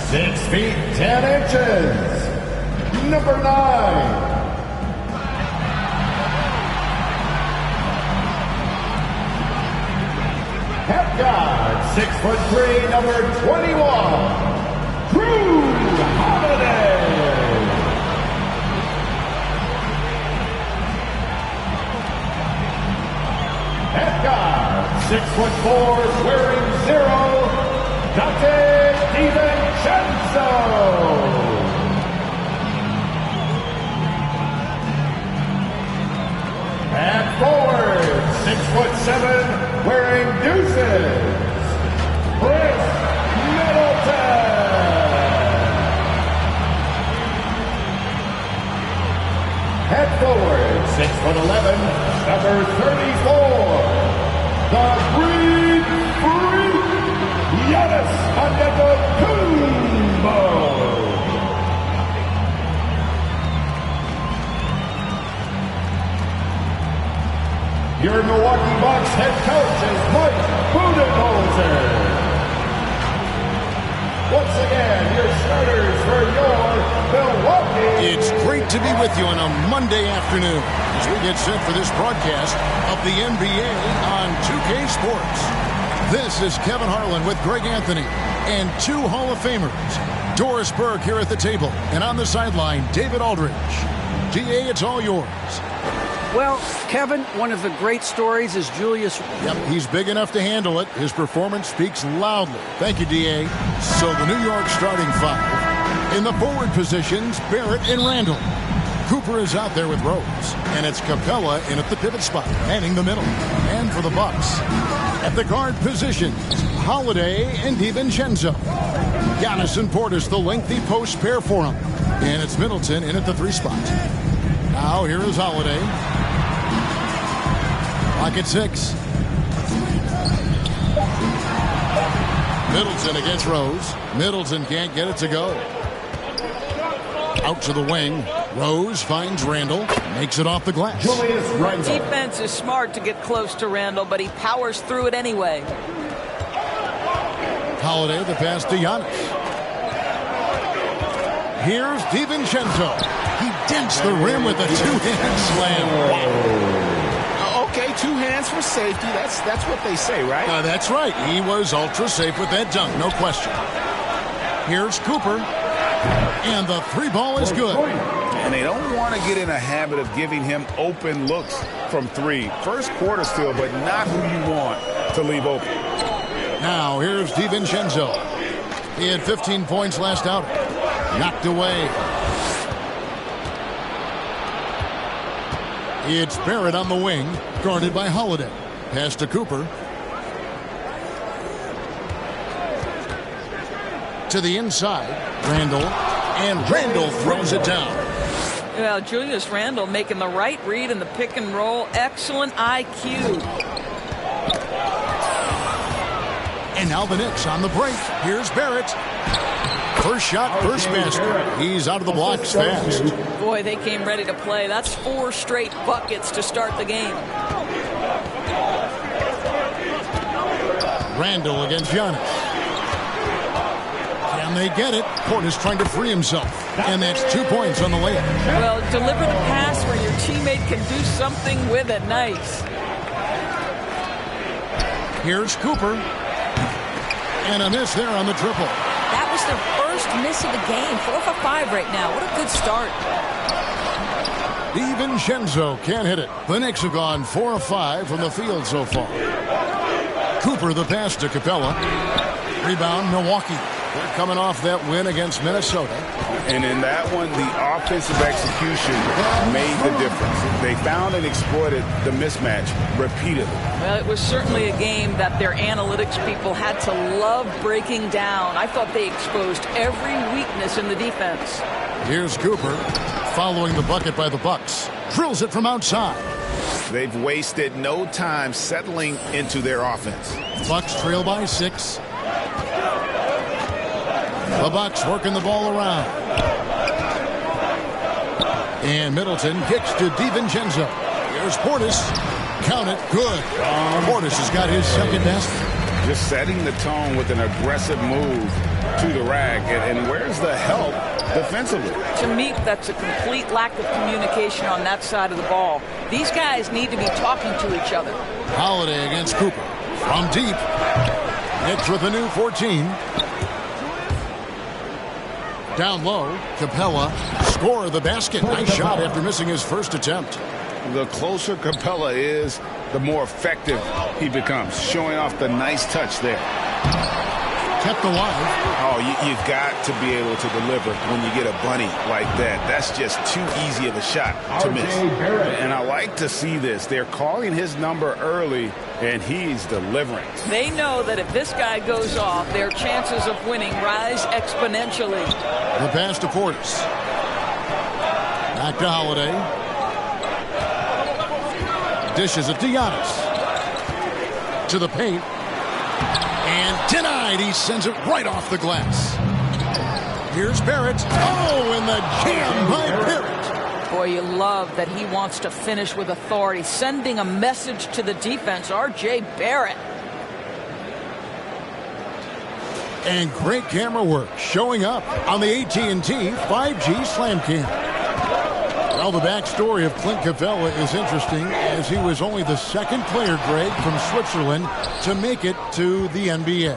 Speaker 12: 6 feet 10 inches, number 9. Half guard, 6'3", number 21, Drew Holiday. Half guard, 6'4", wearing 0, Dante DiVincenzo. And forward, 6'7", wearing deuces, Chris Middleton. starters for your Milwaukee.
Speaker 13: It's great to be with you on a Monday afternoon as we get set for this broadcast of the NBA on 2K Sports. This is Kevin Harlan with Greg Anthony and two Hall of Famers. Doris Burke here at the table, and on the sideline, David Aldridge. DA, it's all yours.
Speaker 14: Well, Kevin, one of the great stories is Julius.
Speaker 13: Yep, he's big enough to handle it. His performance speaks loudly. Thank you, DA. So the New York starting five. In the forward positions, Barrett and Randall. Cooper is out there with Rose. And it's Capella in at the pivot spot, manning the middle. And for the Bucks, at the guard positions, Holiday and DiVincenzo. Giannis and Portis, the lengthy post pair for him. And it's Middleton in at the 3 spot. Now here is Holiday. Clock at 6. Middleton against Rose. Middleton can't get it to go. Out to the wing. Rose finds Randall. Makes it off the glass.
Speaker 15: Defense is smart to get close to Randall, but he powers through it anyway.
Speaker 13: Holiday, the pass to Giannis. Here's DiVincenzo. He dents the rim with a two-hand slam. Wow.
Speaker 16: Okay, 2 hands for safety. That's what they say, right?
Speaker 13: That's right. He was ultra safe with that dunk, no question. Here's Cooper. And the 3 ball is good.
Speaker 17: And they don't want to get in a habit of giving him open looks from 3. First quarter still, but not who you want to leave open.
Speaker 13: Now here's DiVincenzo. He had 15 points last outing. Knocked away. It's Barrett on the wing, guarded by Holiday. Pass to Cooper. To the inside, Randall. And Randall throws it down.
Speaker 15: Well, Julius Randall making the right read in the pick and roll. Excellent IQ.
Speaker 13: And now the Knicks on the break. Here's Barrett. First shot, first basket. He's out of the blocks fast.
Speaker 15: Boy, they came ready to play. That's 4 straight buckets to start the game.
Speaker 13: Randall against Giannis. Can they get it? Portis trying to free himself. And that's 2 points on the layup.
Speaker 15: Well, deliver the pass where your teammate can do something with it. Nice.
Speaker 13: Here's Cooper. And a miss there on the triple.
Speaker 15: That was their first miss of the game. 4 for 5 right now. What a good start.
Speaker 13: DiVincenzo can't hit it. The Knicks have gone 4 of 5 from the field so far. Cooper the pass to Capella. Rebound Milwaukee. They're coming off that win against Minnesota.
Speaker 17: And in that one, the offensive execution made the difference. They found and exploited the mismatch repeatedly.
Speaker 15: Well, it was certainly a game that their analytics people had to love breaking down. I thought they exposed every weakness in the defense.
Speaker 13: Here's Cooper following the bucket by the Bucks. Drills it from outside.
Speaker 17: They've wasted no time settling into their offense.
Speaker 13: Bucks trail by 6. The Bucks working the ball around. And Middleton kicks to DiVincenzo. Here's Portis. Count it. Good. Portis has got his second basket.
Speaker 17: Just setting the tone with an aggressive move to the rack. And where's the help defensively?
Speaker 15: To me, that's a complete lack of communication on that side of the ball. These guys need to be talking to each other.
Speaker 13: Holiday against Cooper. From deep. Knicks with a new 14. Down low, Capella, score the basket. Nice shot after missing his first attempt.
Speaker 17: The closer Capella is, the more effective he becomes, showing off the nice touch there.
Speaker 13: Kept alive.
Speaker 17: Oh, you've got to be able to deliver when you get a bunny like that. That's just too easy of a shot to miss. And I like to see this. They're calling his number early, and he's delivering.
Speaker 15: They know that if this guy goes off, their chances of winning rise exponentially.
Speaker 13: The pass to Portis. Back to Holiday. Dishes it to Giannis. To the paint. And denied. He sends it right off the glass. Here's Barrett. Oh, and the jam by Barrett.
Speaker 15: Boy, you love that he wants to finish with authority, sending a message to the defense. R.J. Barrett.
Speaker 13: And great camera work showing up on the AT&T 5G Slam Cam. Well, the backstory of Clint Capella is interesting, as he was only the second player, Greg, from Switzerland to make it to the NBA.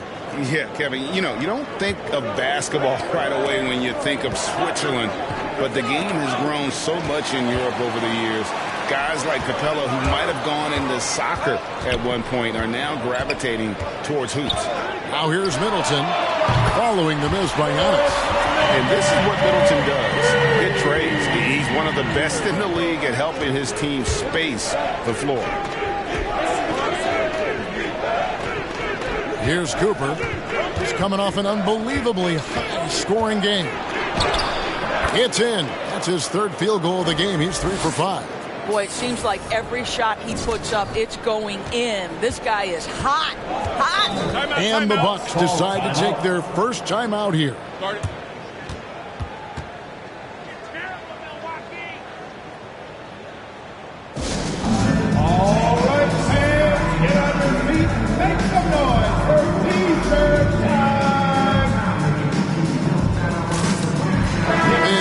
Speaker 17: Yeah, Kevin, you don't think of basketball right away when you think of Switzerland, but the game has grown so much in Europe over the years. Guys like Capella, who might have gone into soccer at one point, are now gravitating towards hoops.
Speaker 13: Now here's Middleton following the miss by Giannis.
Speaker 17: And this is what Middleton does. It trades. He's one of the best in the league at helping his team space the floor.
Speaker 13: Here's Cooper. He's coming off an unbelievably high-scoring game. It's in. That's his third field goal of the game. He's 3 for 5.
Speaker 15: Boy, it seems like every shot he puts up, it's going in. This guy is hot. Hot.
Speaker 13: And the Bucks decide to take their first timeout here.
Speaker 12: All right, fans, get on your feet. Make some noise for T-shirt time.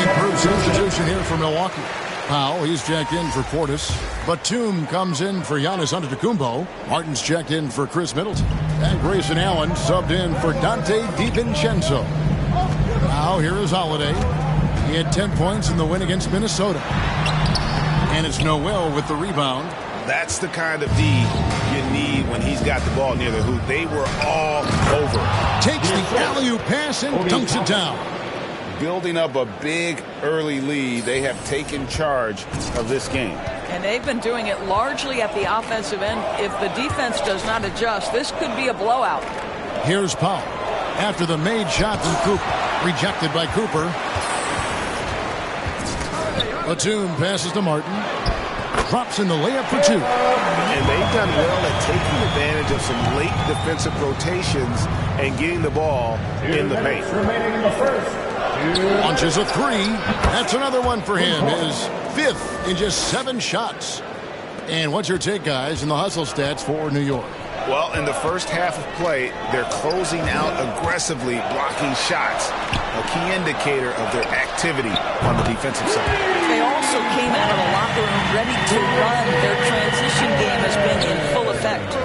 Speaker 13: Improved substitution here for Milwaukee. Powell, he's checked in for Portis. Batum comes in for Giannis Antetokounmpo. Martin's checked in for Chris Middleton. And Grayson Allen subbed in for Dante DiVincenzo. Now here is Holiday. He had 10 points in the win against Minnesota. And it's Noel with the rebound.
Speaker 17: That's the kind of D you need when he's got the ball near the hoop. They were all over.
Speaker 13: Takes the alley-oop pass and dunks it down.
Speaker 17: Building up a big early lead, they have taken charge of this game.
Speaker 15: And they've been doing it largely at the offensive end. If the defense does not adjust, this could be a blowout.
Speaker 13: Here's Powell. After the made shot from Cooper. Rejected by Cooper. Batum passes to Martin. Drops in the layup for 2.
Speaker 17: And they've done well at taking advantage of some late defensive rotations and getting the ball in the paint.
Speaker 12: Remaining in the first.
Speaker 13: Launches a 3. That's another one for him. His 5th in just 7 shots. And what's your take, guys, in the hustle stats for New York?
Speaker 17: Well, in the first half of play, they're closing out aggressively, blocking shots, a key indicator of their activity on the defensive side.
Speaker 15: They also came out of the locker room ready to run. Their transition game has been in full effect.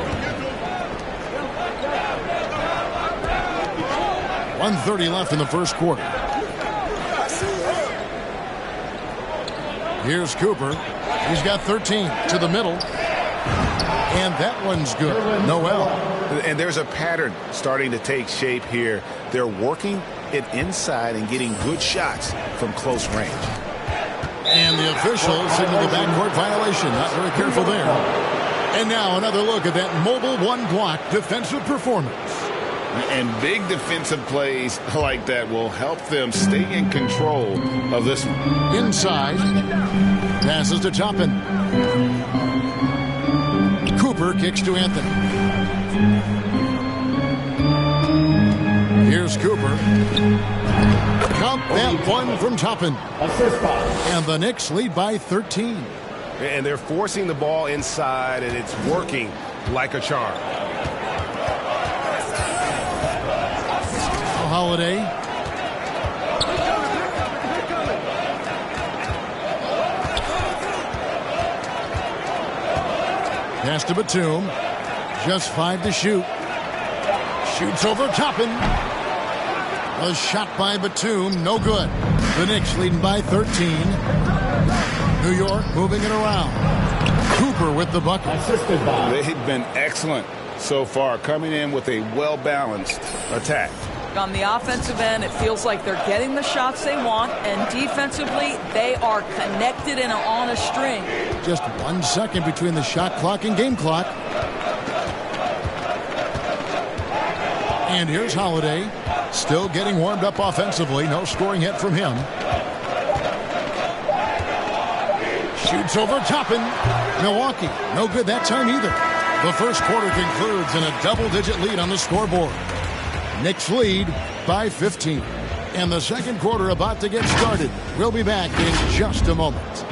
Speaker 13: 1:30 left in the first quarter. Here's Cooper. He's got 13 to the middle. And that one's good. Noel.
Speaker 17: And there's a pattern starting to take shape here. They're working it inside and getting good shots from close range.
Speaker 13: And the official signaled the backcourt violation. Not very careful there. And now another look at that mobile one-block defensive performance.
Speaker 17: And big defensive plays like that will help them stay in control of this one. Inside.
Speaker 13: Passes to Toppin. Cooper kicks to Anthony. Here's Cooper. Count that one from Toppin. And the Knicks lead by 13.
Speaker 4: And they're forcing the ball inside, and it's working like a charm.
Speaker 13: Holiday. Pass to Batum. Just 5 to shoot. Shoots over Toppin. A shot by Batum. No good. The Knicks leading by 13. New York moving it around. Cooper with the bucket.
Speaker 17: They've been excellent so far, coming in with a well-balanced attack.
Speaker 15: On the offensive end, it feels like they're getting the shots they want, and defensively, they are connected and on a string.
Speaker 13: Just 1 second between the shot clock and game clock. And here's Holiday. Still getting warmed up offensively. No scoring yet from him. Shoots over Toppin. Milwaukee. No good that time either. The first quarter concludes in a double-digit lead on the scoreboard. Knicks lead by 15. And the second quarter about to get started. We'll be back in just a moment.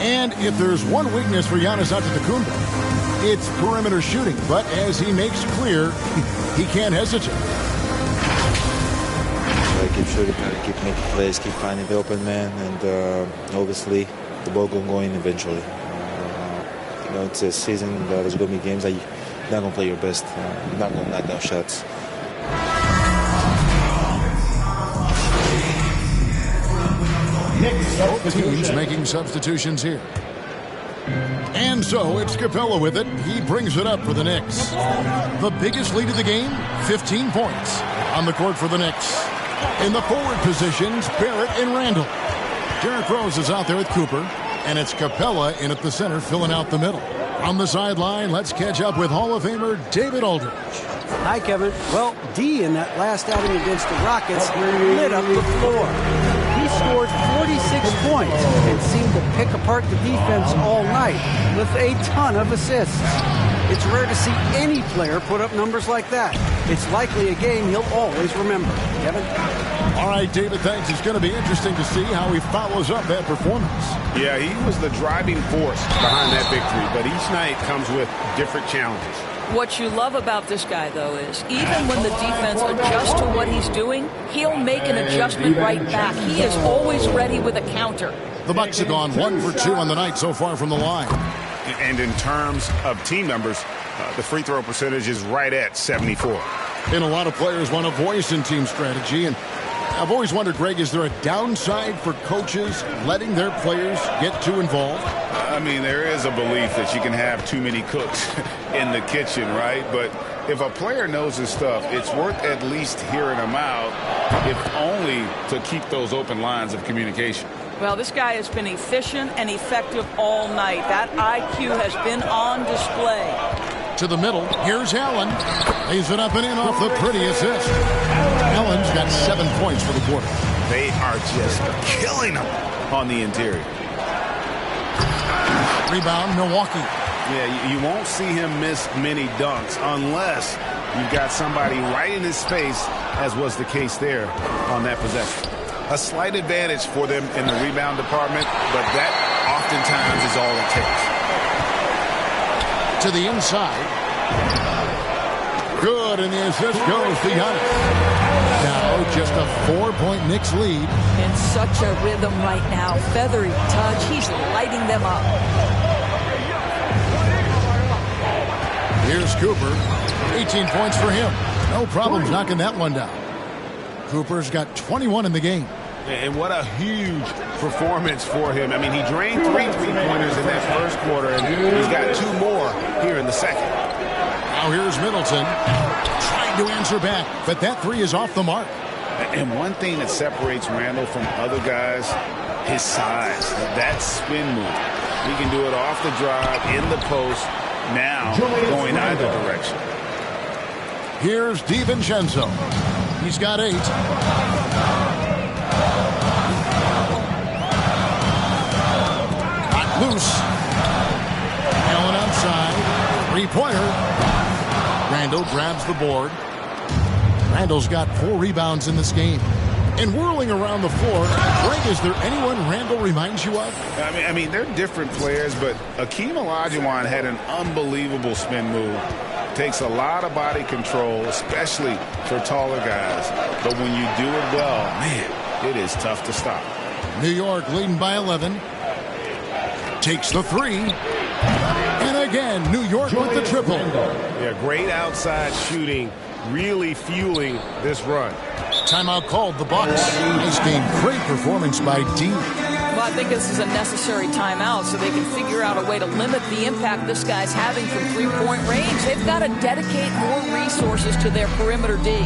Speaker 13: And if there's one weakness for Giannis Antetokounmpo, it's perimeter shooting. But as he makes clear, he can't hesitate.
Speaker 18: I keep shooting, keep making plays, keep finding the open man, and obviously the ball going to go in eventually. It's a season. There's going to be games that you're not going to play your best. You're not going to knock down shots.
Speaker 13: Both teams making substitutions here. And so it's Capella with it. He brings it up for the Knicks. The biggest lead of the game, 15 points. On the court for the Knicks. In the forward positions, Barrett and Randall. Derrick Rose is out there with Cooper. And it's Capella in at the center, filling out the middle. On the sideline, let's catch up with Hall of Famer David Aldridge.
Speaker 14: Hi, Kevin. Well, D in that last outing against the Rockets lit up the floor. He scored 46 points and seemed to pick apart the defense all night with a ton of assists. It's rare to see any player put up numbers like that. It's likely a game he'll always remember. Kevin?
Speaker 13: All right, David, thanks. It's going to be interesting to see how he follows up that performance.
Speaker 17: Yeah, he was the driving force behind that victory, but each night comes with different challenges.
Speaker 15: What you love about this guy, though, is even when the defense adjusts to what he's doing, he'll make an adjustment right back. He is always ready with a counter.
Speaker 13: The Bucks have gone 1 for 2 on the night so far from the line.
Speaker 17: And in terms of team numbers, the free throw percentage is right at 74.
Speaker 13: And a lot of players want a voice in team strategy. And I've always wondered, Greg, is there a downside for coaches letting their players get too involved?
Speaker 17: I mean, there is a belief that you can have too many cooks in the kitchen, right? But if a player knows his stuff, it's worth at least hearing him out, if only to keep those open lines of communication.
Speaker 15: Well, this guy has been efficient and effective all night. That IQ has been on display.
Speaker 13: To the middle, here's Allen. Lays it up and in off the pretty assist. Allen's got 7 points for the quarter.
Speaker 17: They are just killing him on the interior.
Speaker 13: Rebound, Milwaukee.
Speaker 17: Yeah, you won't see him miss many dunks unless you've got somebody right in his face, as was the case there on that possession. A slight advantage for them in the rebound department, but that oftentimes is all it takes.
Speaker 13: To the inside. Good, and the assist goes to Giannis. Now just a 4-point Knicks lead.
Speaker 15: In such a rhythm right now. Feathery touch. He's lighting them up.
Speaker 13: Here's Cooper. 18 points for him. No problems knocking that one down. Cooper's got 21 in the game.
Speaker 17: And what a huge performance for him. I mean, he drained 3 3-pointers in that first quarter, and he's got 2 more here in the second.
Speaker 13: Now here's Middleton trying to answer back, but that 3 is off the mark.
Speaker 17: And one thing that separates Randall from other guys, his size. That spin move. He can do it off the drive, in the post, now going either direction.
Speaker 13: Here's DiVincenzo. He's got 8. Loose. Allen outside. 3-pointer. Randall grabs the board. Randall's got 4 rebounds in this game. And whirling around the floor, Greg, is there anyone Randall reminds you of?
Speaker 17: I mean, they're different players, but Akeem Olajuwon had an unbelievable spin move. Takes a lot of body control, especially for taller guys. But when you do it well, man, it is tough to stop.
Speaker 13: New York leading by 11. Takes the 3. And again, New York with the triple.
Speaker 17: Yeah, great outside shooting, really fueling this run.
Speaker 13: Timeout called, the Bucks. Nice game, great performance by D.
Speaker 15: Well, I think this is a necessary timeout so they can figure out a way to limit the impact this guy's having from 3-point range. They've got to dedicate more resources to their perimeter D.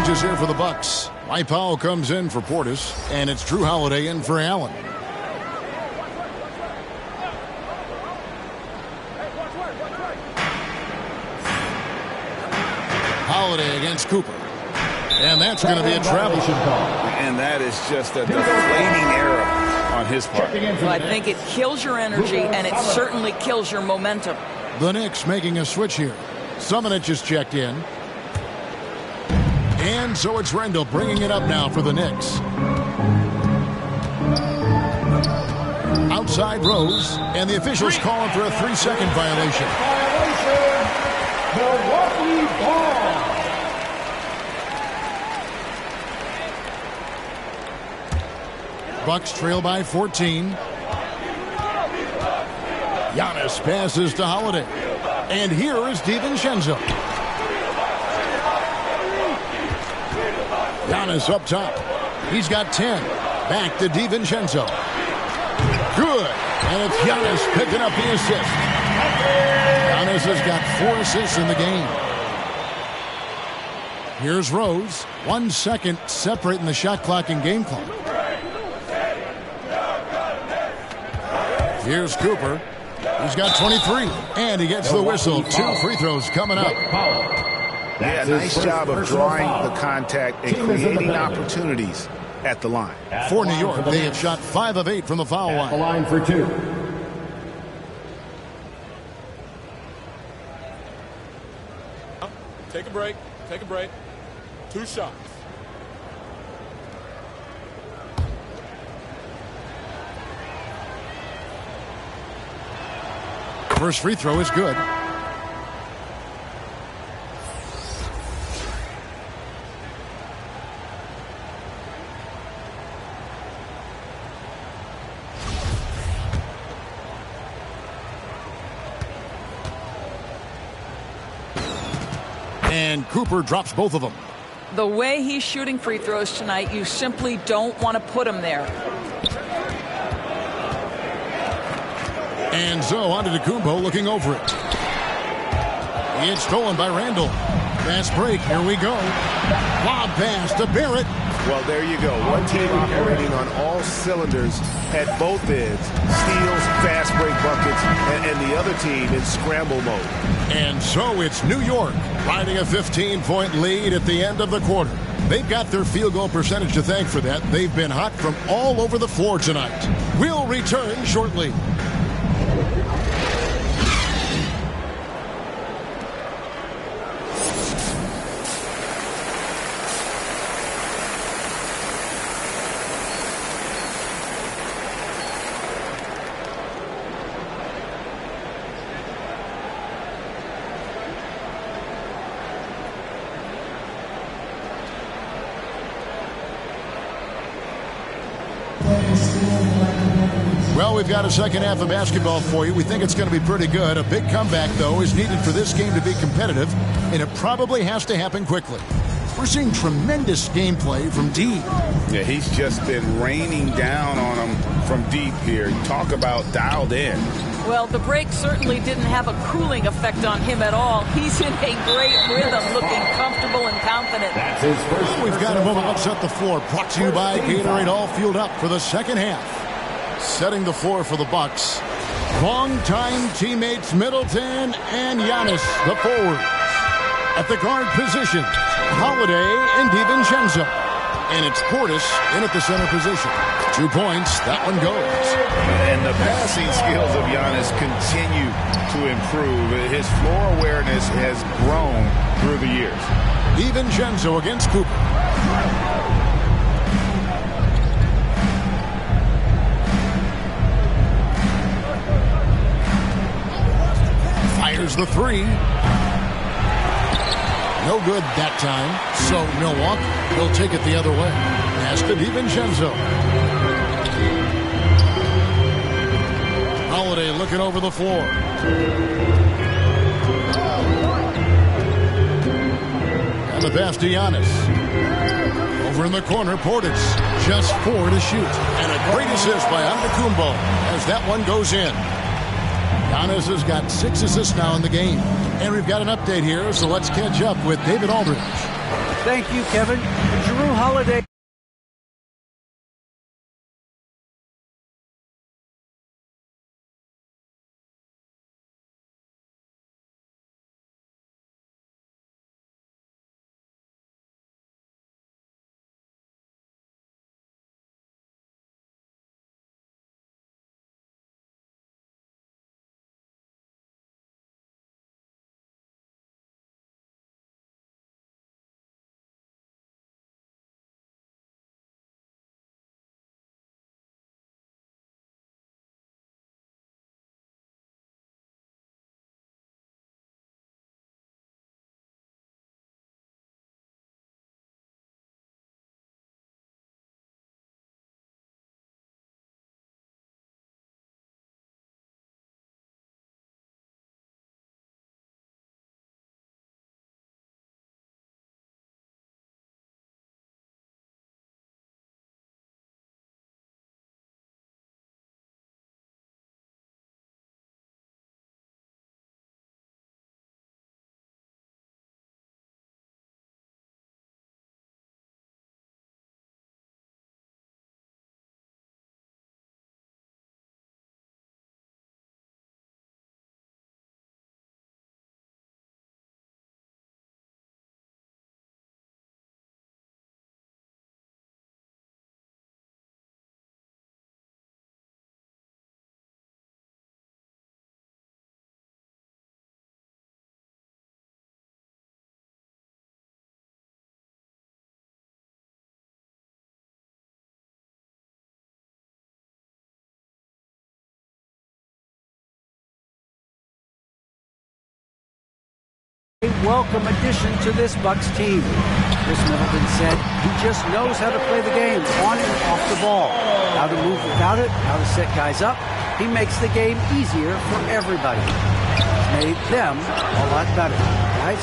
Speaker 13: changes here for the Bucks. Mike Powell comes in for Portis, and it's Drew Holiday in for Allen. Holiday against Cooper. And that's going to be a travel.
Speaker 17: And that is just a deflating error on his part.
Speaker 15: Well, I think it kills your energy, and it certainly kills your momentum.
Speaker 13: The Knicks making a switch here. Summonich is checked in. And so it's Rendell bringing it up now for the Knicks. Outside Rose, and the officials calling for a 3-second violation.
Speaker 12: Milwaukee ball.
Speaker 13: Bucks trail by 14. Giannis passes to Holiday. And here is DiVincenzo. Giannis up top. He's got 10. Back to DiVincenzo. Good. And it's Giannis picking up the assist. Giannis has got 4 assists in the game. Here's Rose. 1 second separating the shot clock and game clock. Here's Cooper. He's got 23. And he gets the whistle. 2 free throws coming up.
Speaker 17: Yeah, nice job of drawing the contact and creating opportunities at the line.
Speaker 13: For New York, they have shot 5 of 8 from the foul line.
Speaker 10: The line for 2.
Speaker 9: Take a break. Take a break. 2 shots.
Speaker 13: First free throw is good. And Cooper drops both of them.
Speaker 15: The way he's shooting free throws tonight, you simply don't want to put him there.
Speaker 13: And so on to DeCumbo looking over it. It's stolen by Randall. Fast break. Here we go. Lob pass to Barrett.
Speaker 17: Well, there you go. One team operating on all cylinders at both ends. Steals, fast break buckets, and the other team in scramble mode.
Speaker 13: And so it's New York riding a 15-point lead at the end of the quarter. They've got their field goal percentage to thank for that. They've been hot from all over the floor tonight. We'll return shortly. Well, we've got a second half of basketball for you. We think it's going to be pretty good. A big comeback, though, is needed for this game to be competitive, and it probably has to happen quickly. We're seeing tremendous gameplay from D.
Speaker 17: Yeah, he's just been raining down on him from deep here. Talk about dialed in.
Speaker 15: Well, the break certainly didn't have a cooling effect on him at all. He's in a great rhythm, looking comfortable and confident.
Speaker 10: That's his first.
Speaker 13: We've got a moment. Let's set the floor. Brought to you by Gatorade, all fueled up for the second half. Setting the floor for the Bucks. Longtime teammates Middleton and Giannis, the forwards. At the guard position, Holiday and DiVincenzo. And it's Portis in at the center position. 2 points. That one goes.
Speaker 17: And the passing skills of Giannis continue to improve. His floor awareness has grown through the years.
Speaker 13: DiVincenzo against Cooper. Fires the 3. No good that time. So Milwaukee will take it the other way. Pass to DiVincenzo. Holiday looking over the floor. And the pass to Giannis. Over in the corner, Portis. Just 4 to shoot. And a great assist by Antetokounmpo as that one goes in. Giannis has got 6 assists now in the game. And we've got an update here, so let's catch up with David Aldridge.
Speaker 14: Thank you, Kevin. Jrue Holiday. A welcome addition to this Bucks team. Chris Middleton said he just knows how to play the game on and off the ball, how to move without it, how to set guys up. He makes the game easier for everybody. He's made them a lot better, guys.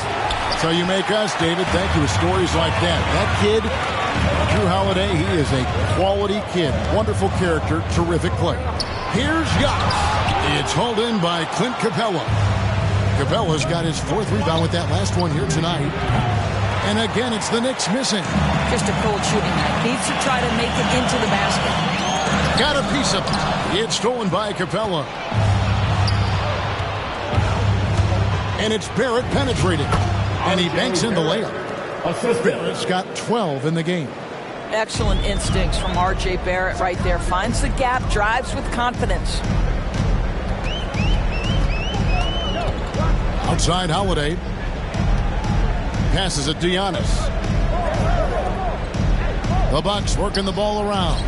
Speaker 13: So you make us, David. Thank you. With stories like that. That kid, Jrue Holiday, he is a quality kid. Wonderful character, terrific player. Here's Giannis. It's hauled in by Clint Capella. Capella's got his 4th rebound with that last one here tonight. And again, it's the Knicks missing.
Speaker 15: Just a cold shooting night. Needs to try to make it into the basket.
Speaker 13: Got a piece of it. It's stolen by Capella. And it's Barrett penetrating. And he banks in the layup. Barrett's got 12 in the game.
Speaker 15: Excellent instincts from R.J. Barrett right there. Finds the gap, drives with confidence.
Speaker 13: Outside Holiday. Passes it to Giannis. The Bucks working the ball around.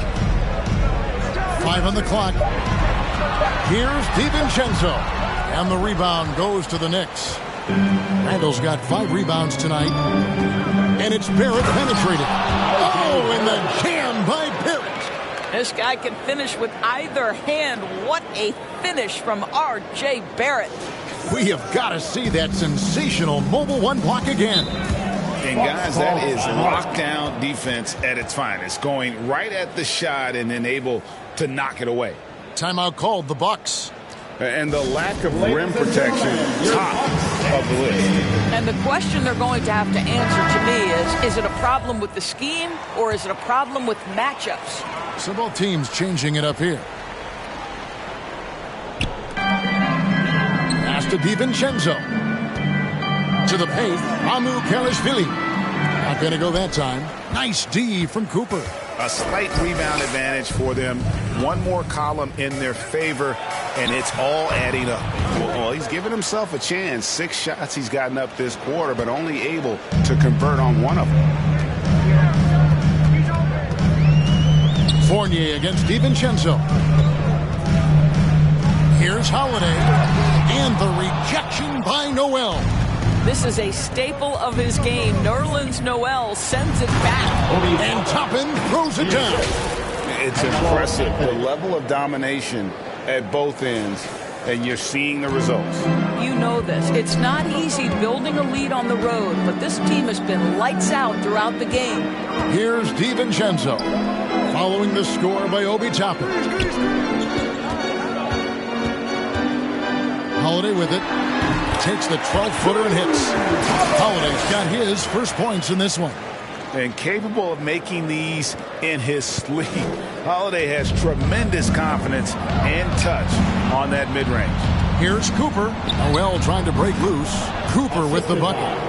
Speaker 13: 5 on the clock. Here's DiVincenzo. And the rebound goes to the Knicks. Randall's got 5 rebounds tonight. And it's Barrett penetrating. Oh, and the jam by Barrett.
Speaker 15: This guy can finish with either hand. What a finish from R.J. Barrett.
Speaker 13: We have got to see that sensational mobile one block again.
Speaker 17: And guys, that is lockdown defense at its finest. Going right at the shot and then able to knock it away.
Speaker 13: Timeout called, the Bucks.
Speaker 17: And the lack of rim protection, top of the list.
Speaker 15: And the question they're going to have to answer to me is it a problem with the scheme or is it a problem with matchups?
Speaker 13: So both teams changing it up here. To DiVincenzo. To the paint, Amu Karashvili. Not going to go that time. Nice D from Cooper.
Speaker 17: A slight rebound advantage for them. One more column in their favor, and it's all adding up. Well, he's given himself a chance. 6 shots he's gotten up this quarter, but only able to convert on one of them.
Speaker 13: Fournier against DiVincenzo. Here's Holiday. And the rejection by Noel.
Speaker 15: This is a staple of his game. Nerlens Noel sends it back.
Speaker 13: And Toppin throws it down.
Speaker 17: It's impressive, the level of domination at both ends, and you're seeing the results.
Speaker 15: You know this. It's not easy building a lead on the road, but this team has been lights out throughout the game.
Speaker 13: Here's DiVincenzo. Following the score by Obi Toppin. Holiday with it. Takes the 12-footer and hits. Holiday's got his first points in this one.
Speaker 17: and capable of making these in his sleep. Holiday has tremendous confidence and touch on that mid-range.
Speaker 13: Here's Cooper. Noel trying to break loose. Cooper with the bucket.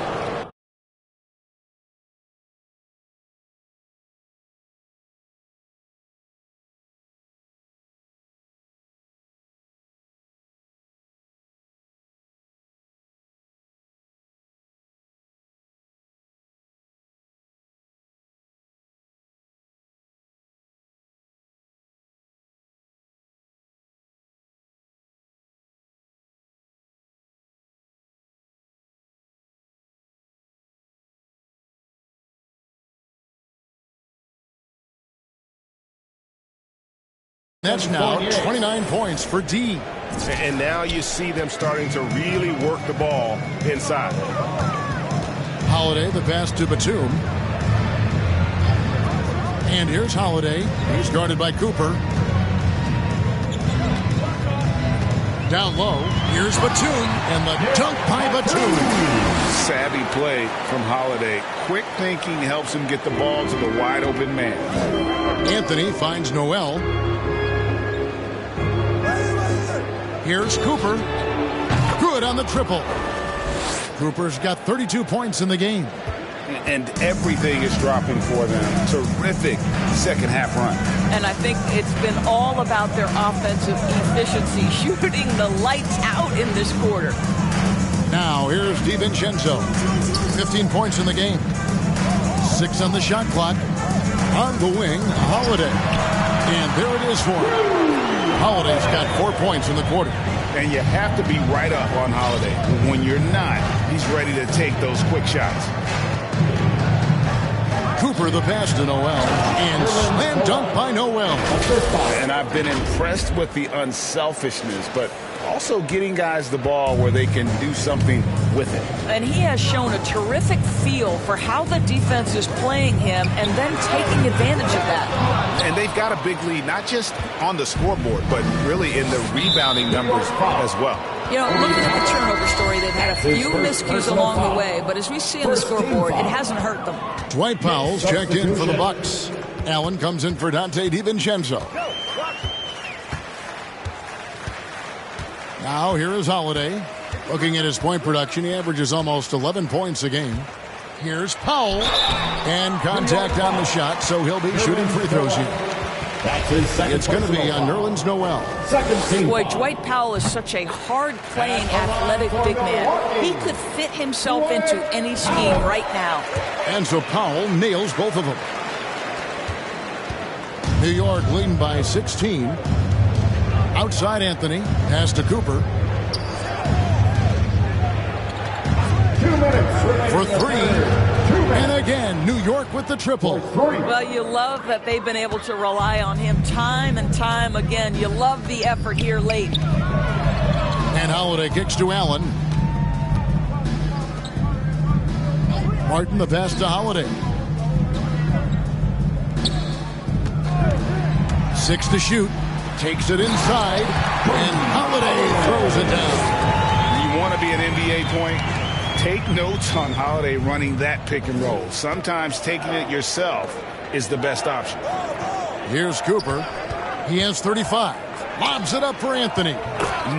Speaker 13: That's now 29 points for D.
Speaker 9: And now you see them starting to really work the ball inside.
Speaker 13: Holiday, the pass to Batum. And here's Holiday. He's guarded by Cooper. Down low. Here's Batum. And the dunk by Batum.
Speaker 17: Savvy play from Holiday. Quick thinking helps him get the ball to the wide open man.
Speaker 13: Anthony finds Noel. Here's Cooper. Good on the triple. Cooper's got 32 points in the game.
Speaker 17: And everything is dropping for them. Terrific second half run.
Speaker 15: And I think it's been all about their offensive efficiency, shooting the lights out in this quarter.
Speaker 13: Now here's DiVincenzo. 15 points in the game. 6 on the shot clock. On the wing, Holiday. And there it is for him. Holiday's got 4 points in the quarter.
Speaker 17: And you have to be right up on Holiday. When you're not, he's ready to take those quick shots.
Speaker 13: Cooper the pass to Noel. And slam dunk by Noel.
Speaker 17: And I've been impressed with the unselfishness, but also getting guys the ball where they can do something with it.
Speaker 15: And he has shown a terrific feel for how the defense is playing him and then taking advantage of that.
Speaker 17: And they've got a big lead, not just on the scoreboard, but really in the rebounding numbers as well.
Speaker 15: You know, looking at the turnover story, they've had a few miscues along the way, but as we see on the scoreboard, it hasn't hurt them.
Speaker 13: Dwight Powell's checked in for the Bucks. Allen comes in for Dante DiVincenzo. Now here is Holiday. Looking at his point production, he averages almost 11 points a game. Here's Powell. And contact on the shot, so he'll be shooting free throws here. It's going to be on Nerlens Noel.
Speaker 15: Boy, Dwight Powell is such a hard-playing, athletic big man. He could fit himself into any scheme right now.
Speaker 13: And so Powell nails both of them. New York leading by 16. Outside Anthony. Pass to Cooper.
Speaker 12: 2 minutes.
Speaker 13: For 3. And again, New York with the triple.
Speaker 15: Well, you love that they've been able to rely on him time and time again. You love the effort here late.
Speaker 13: And Holiday kicks to Allen. Martin the pass to Holiday. 6 to shoot. Takes it inside. And Holiday throws it down.
Speaker 17: You want to be an NBA point? Take notes on Holiday running that pick and roll. Sometimes taking it yourself is the best option.
Speaker 13: Here's Cooper. He has 35. Lobs it up for Anthony.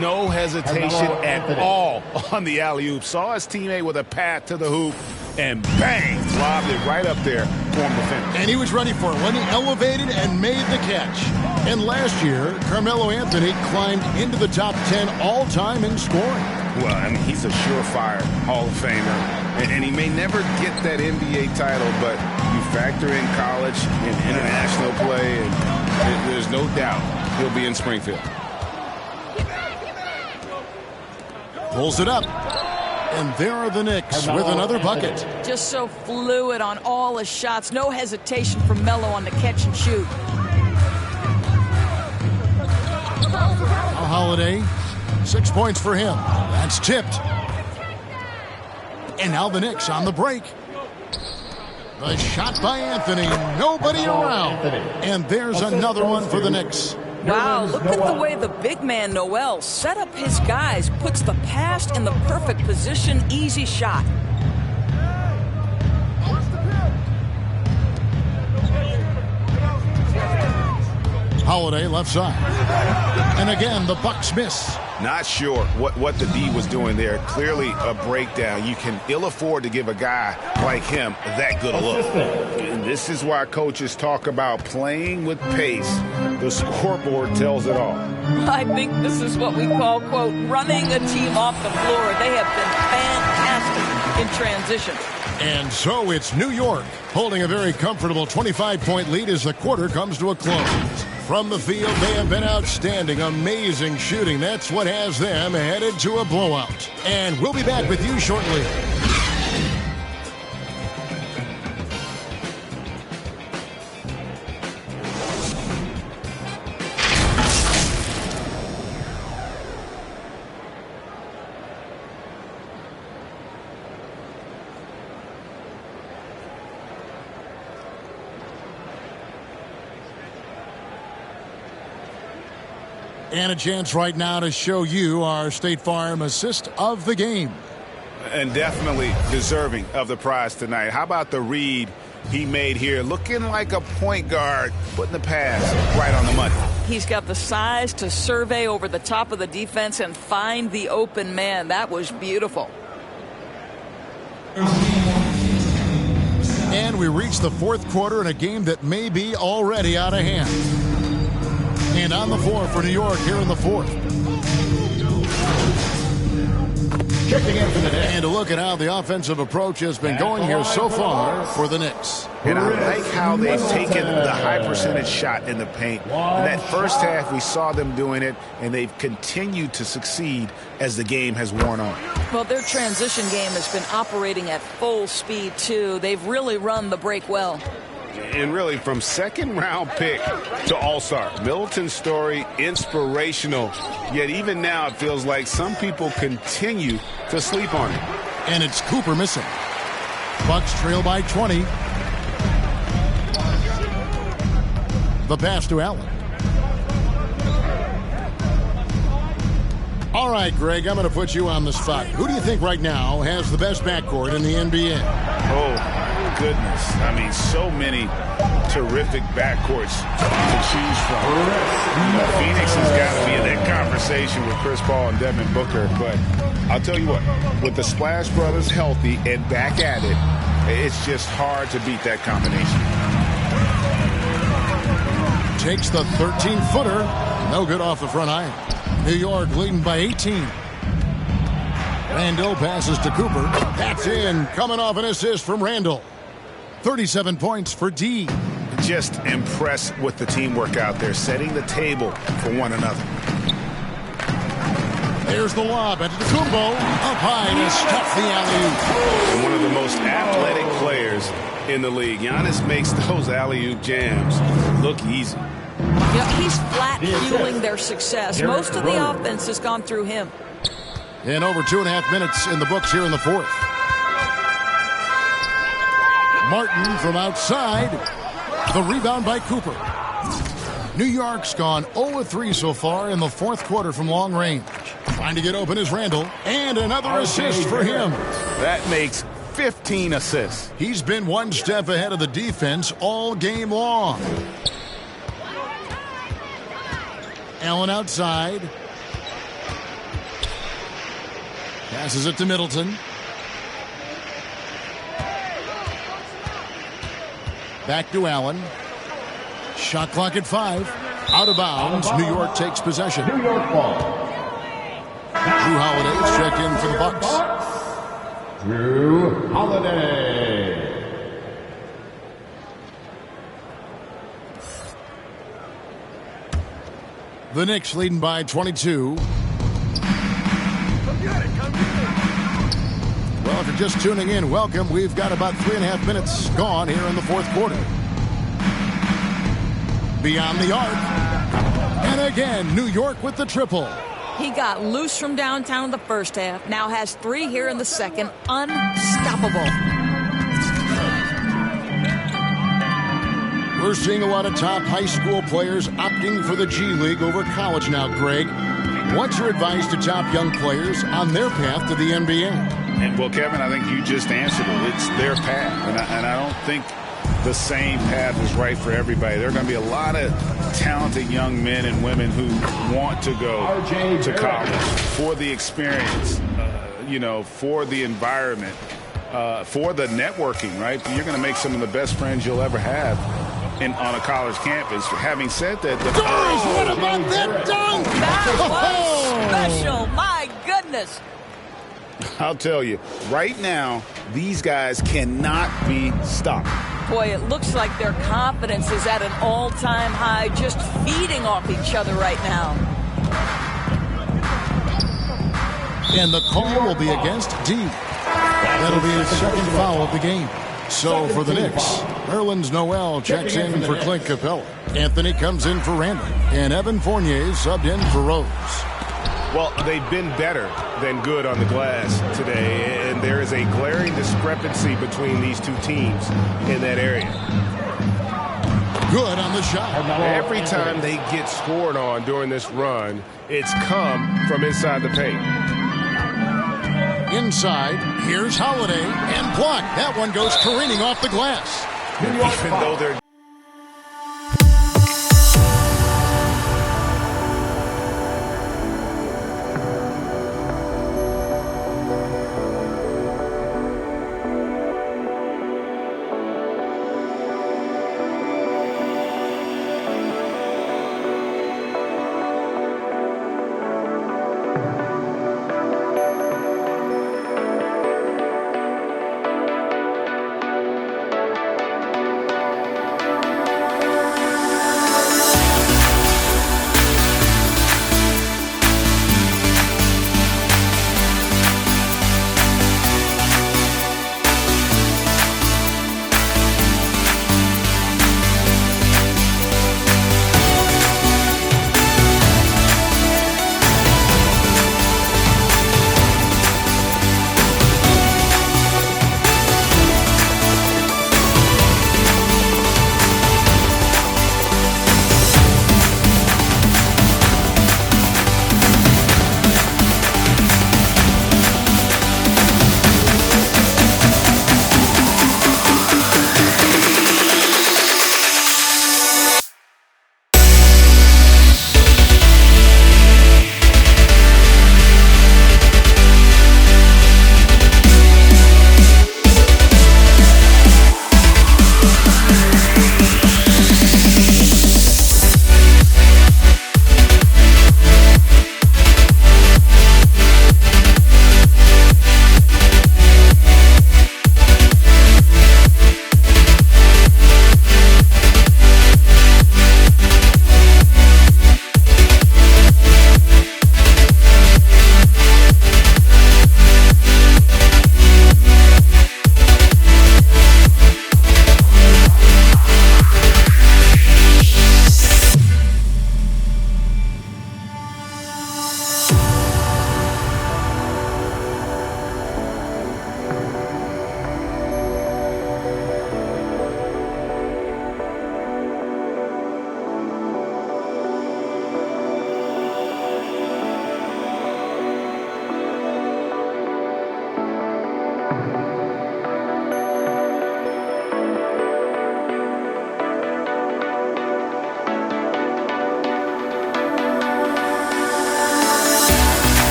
Speaker 17: No hesitation at all on the alley-oop. Saw his teammate with a path to the hoop, and bang, lobbed it right up there for him to finish.
Speaker 13: And he was ready for it when he elevated and made the catch. And last year, Carmelo Anthony climbed into the top 10 all-time in scoring.
Speaker 17: Well, I mean, he's a surefire Hall of Famer. And he may never get that NBA title, but you factor in college and international play, and there's no doubt he'll be in Springfield.
Speaker 13: Pulls it up. And there are the Knicks with another bucket.
Speaker 15: Just so fluid on all his shots. No hesitation from Melo on the catch and shoot.
Speaker 13: A Holiday. 6 points for him. That's tipped. And now the Knicks on the break. The shot by Anthony. Nobody around. And there's another one for the Knicks.
Speaker 15: Wow, look at the way the big man Noel set up his guys, puts the pass in the perfect position, easy shot.
Speaker 13: Holiday left side. And again, the Bucks miss.
Speaker 17: Not sure what the D was doing there. Clearly a breakdown. You can ill afford to give a guy like him that good a look. And this is why coaches talk about playing with pace. The scoreboard tells it all.
Speaker 15: I think this is what we call, quote, running a team off the floor. They have been fantastic in transition.
Speaker 13: And so it's New York holding a very comfortable 25-point lead as the quarter comes to a close. From the field, they have been outstanding, amazing shooting. That's what has them headed to a blowout. And we'll be back with you shortly. And a chance right now to show you our State Farm assist of the game.
Speaker 17: And definitely deserving of the prize tonight. How about the read he made here? Looking like a point guard, putting the pass right on the money.
Speaker 15: He's got the size to survey over the top of the defense and find the open man. That was beautiful.
Speaker 13: And we reach the fourth quarter in a game that may be already out of hand. And on the floor for New York here in the fourth. Checking in for the day. And to look at how the offensive approach has been going here so far for the Knicks.
Speaker 17: And I like how they've taken the high percentage shot in the paint. In that first half, we saw them doing it, and they've continued to succeed as the game has worn on.
Speaker 15: Well, their transition game has been operating at full speed, too. They've really run the break well.
Speaker 17: And really, from second-round pick to all-star, Middleton's story, inspirational. Yet even now, it feels like some people continue to sleep on it.
Speaker 13: And it's Cooper missing. Bucks trail by 20. The pass to Allen. All right, Greg, I'm going to put you on the spot. Who do you think right now has the best backcourt in the NBA?
Speaker 17: Oh, goodness. I mean, so many terrific backcourts to choose from. Phoenix has got to be in that conversation with Chris Paul and Devin Booker. But I'll tell you what, with the Splash Brothers healthy and back at it, it's just hard to beat that combination.
Speaker 13: Takes the 13-footer. No good off the front iron. New York leading by 18. Randall passes to Cooper. That's in. Coming off an assist from Randall. 37 points for D.
Speaker 17: Just impressed with the teamwork out there, setting the table for one another.
Speaker 13: There's the lob at Kumbo. Up high to stuff the alley-oop.
Speaker 17: And one of the most athletic players in the league. Giannis makes those alley-oop jams look easy.
Speaker 15: You know, he's flat fueling their success. Most of the offense has gone through him.
Speaker 13: And over 2.5 minutes in the books here in the fourth. Martin from outside. The rebound by Cooper. New York's gone 0-3 so far in the fourth quarter from long range. Trying to get open is Randall. And another assist for him.
Speaker 17: That makes 15 assists.
Speaker 13: He's been one step ahead of the defense all game long. Allen outside. Passes it to Middleton. Back to Allen. Shot clock at 5. Out of bounds. New York takes possession.
Speaker 10: New York ball.
Speaker 13: Drew Holiday's checked in for the Bucks.
Speaker 10: Drew Holiday.
Speaker 13: The Knicks leading by 22. Well, if you're just tuning in, welcome. We've got about 3.5 minutes gone here in the fourth quarter. Beyond the arc. And again, New York with the triple.
Speaker 15: He got loose from downtown in the first half. Now has 3 here in the second. Unstoppable.
Speaker 13: We're seeing a lot of top high school players opting for the G League over college now, Greg. What's your advice to top young players on their path to the NBA?
Speaker 17: And well, Kevin, I think you just answered it. It's their path. And I don't think the same path is right for everybody. There are going to be a lot of talented young men and women who want to go to college for the experience, for the environment, for the networking, right? You're going to make some of the best friends you'll ever have on a college campus. Having said that,
Speaker 13: what about that dunk?
Speaker 15: That was special. My goodness.
Speaker 17: I'll tell you, right now, these guys cannot be stopped.
Speaker 15: Boy, it looks like their confidence is at an all-time high, just feeding off each other right now.
Speaker 13: And the call will be against D. That'll be his second foul of the game. So for the Knicks, Nerlens Noel checks in for Clint Capella. Anthony comes in for Randall. And Evan Fournier subbed in for Rose.
Speaker 19: Well, they've been better than good on the glass today, and there is a glaring discrepancy between these two teams in that area.
Speaker 13: Good on the shot.
Speaker 19: Every time they get scored on during this run, it's come from inside the paint.
Speaker 13: Inside, here's Holiday, and blocked. That one goes careening off the glass.
Speaker 19: Even though they're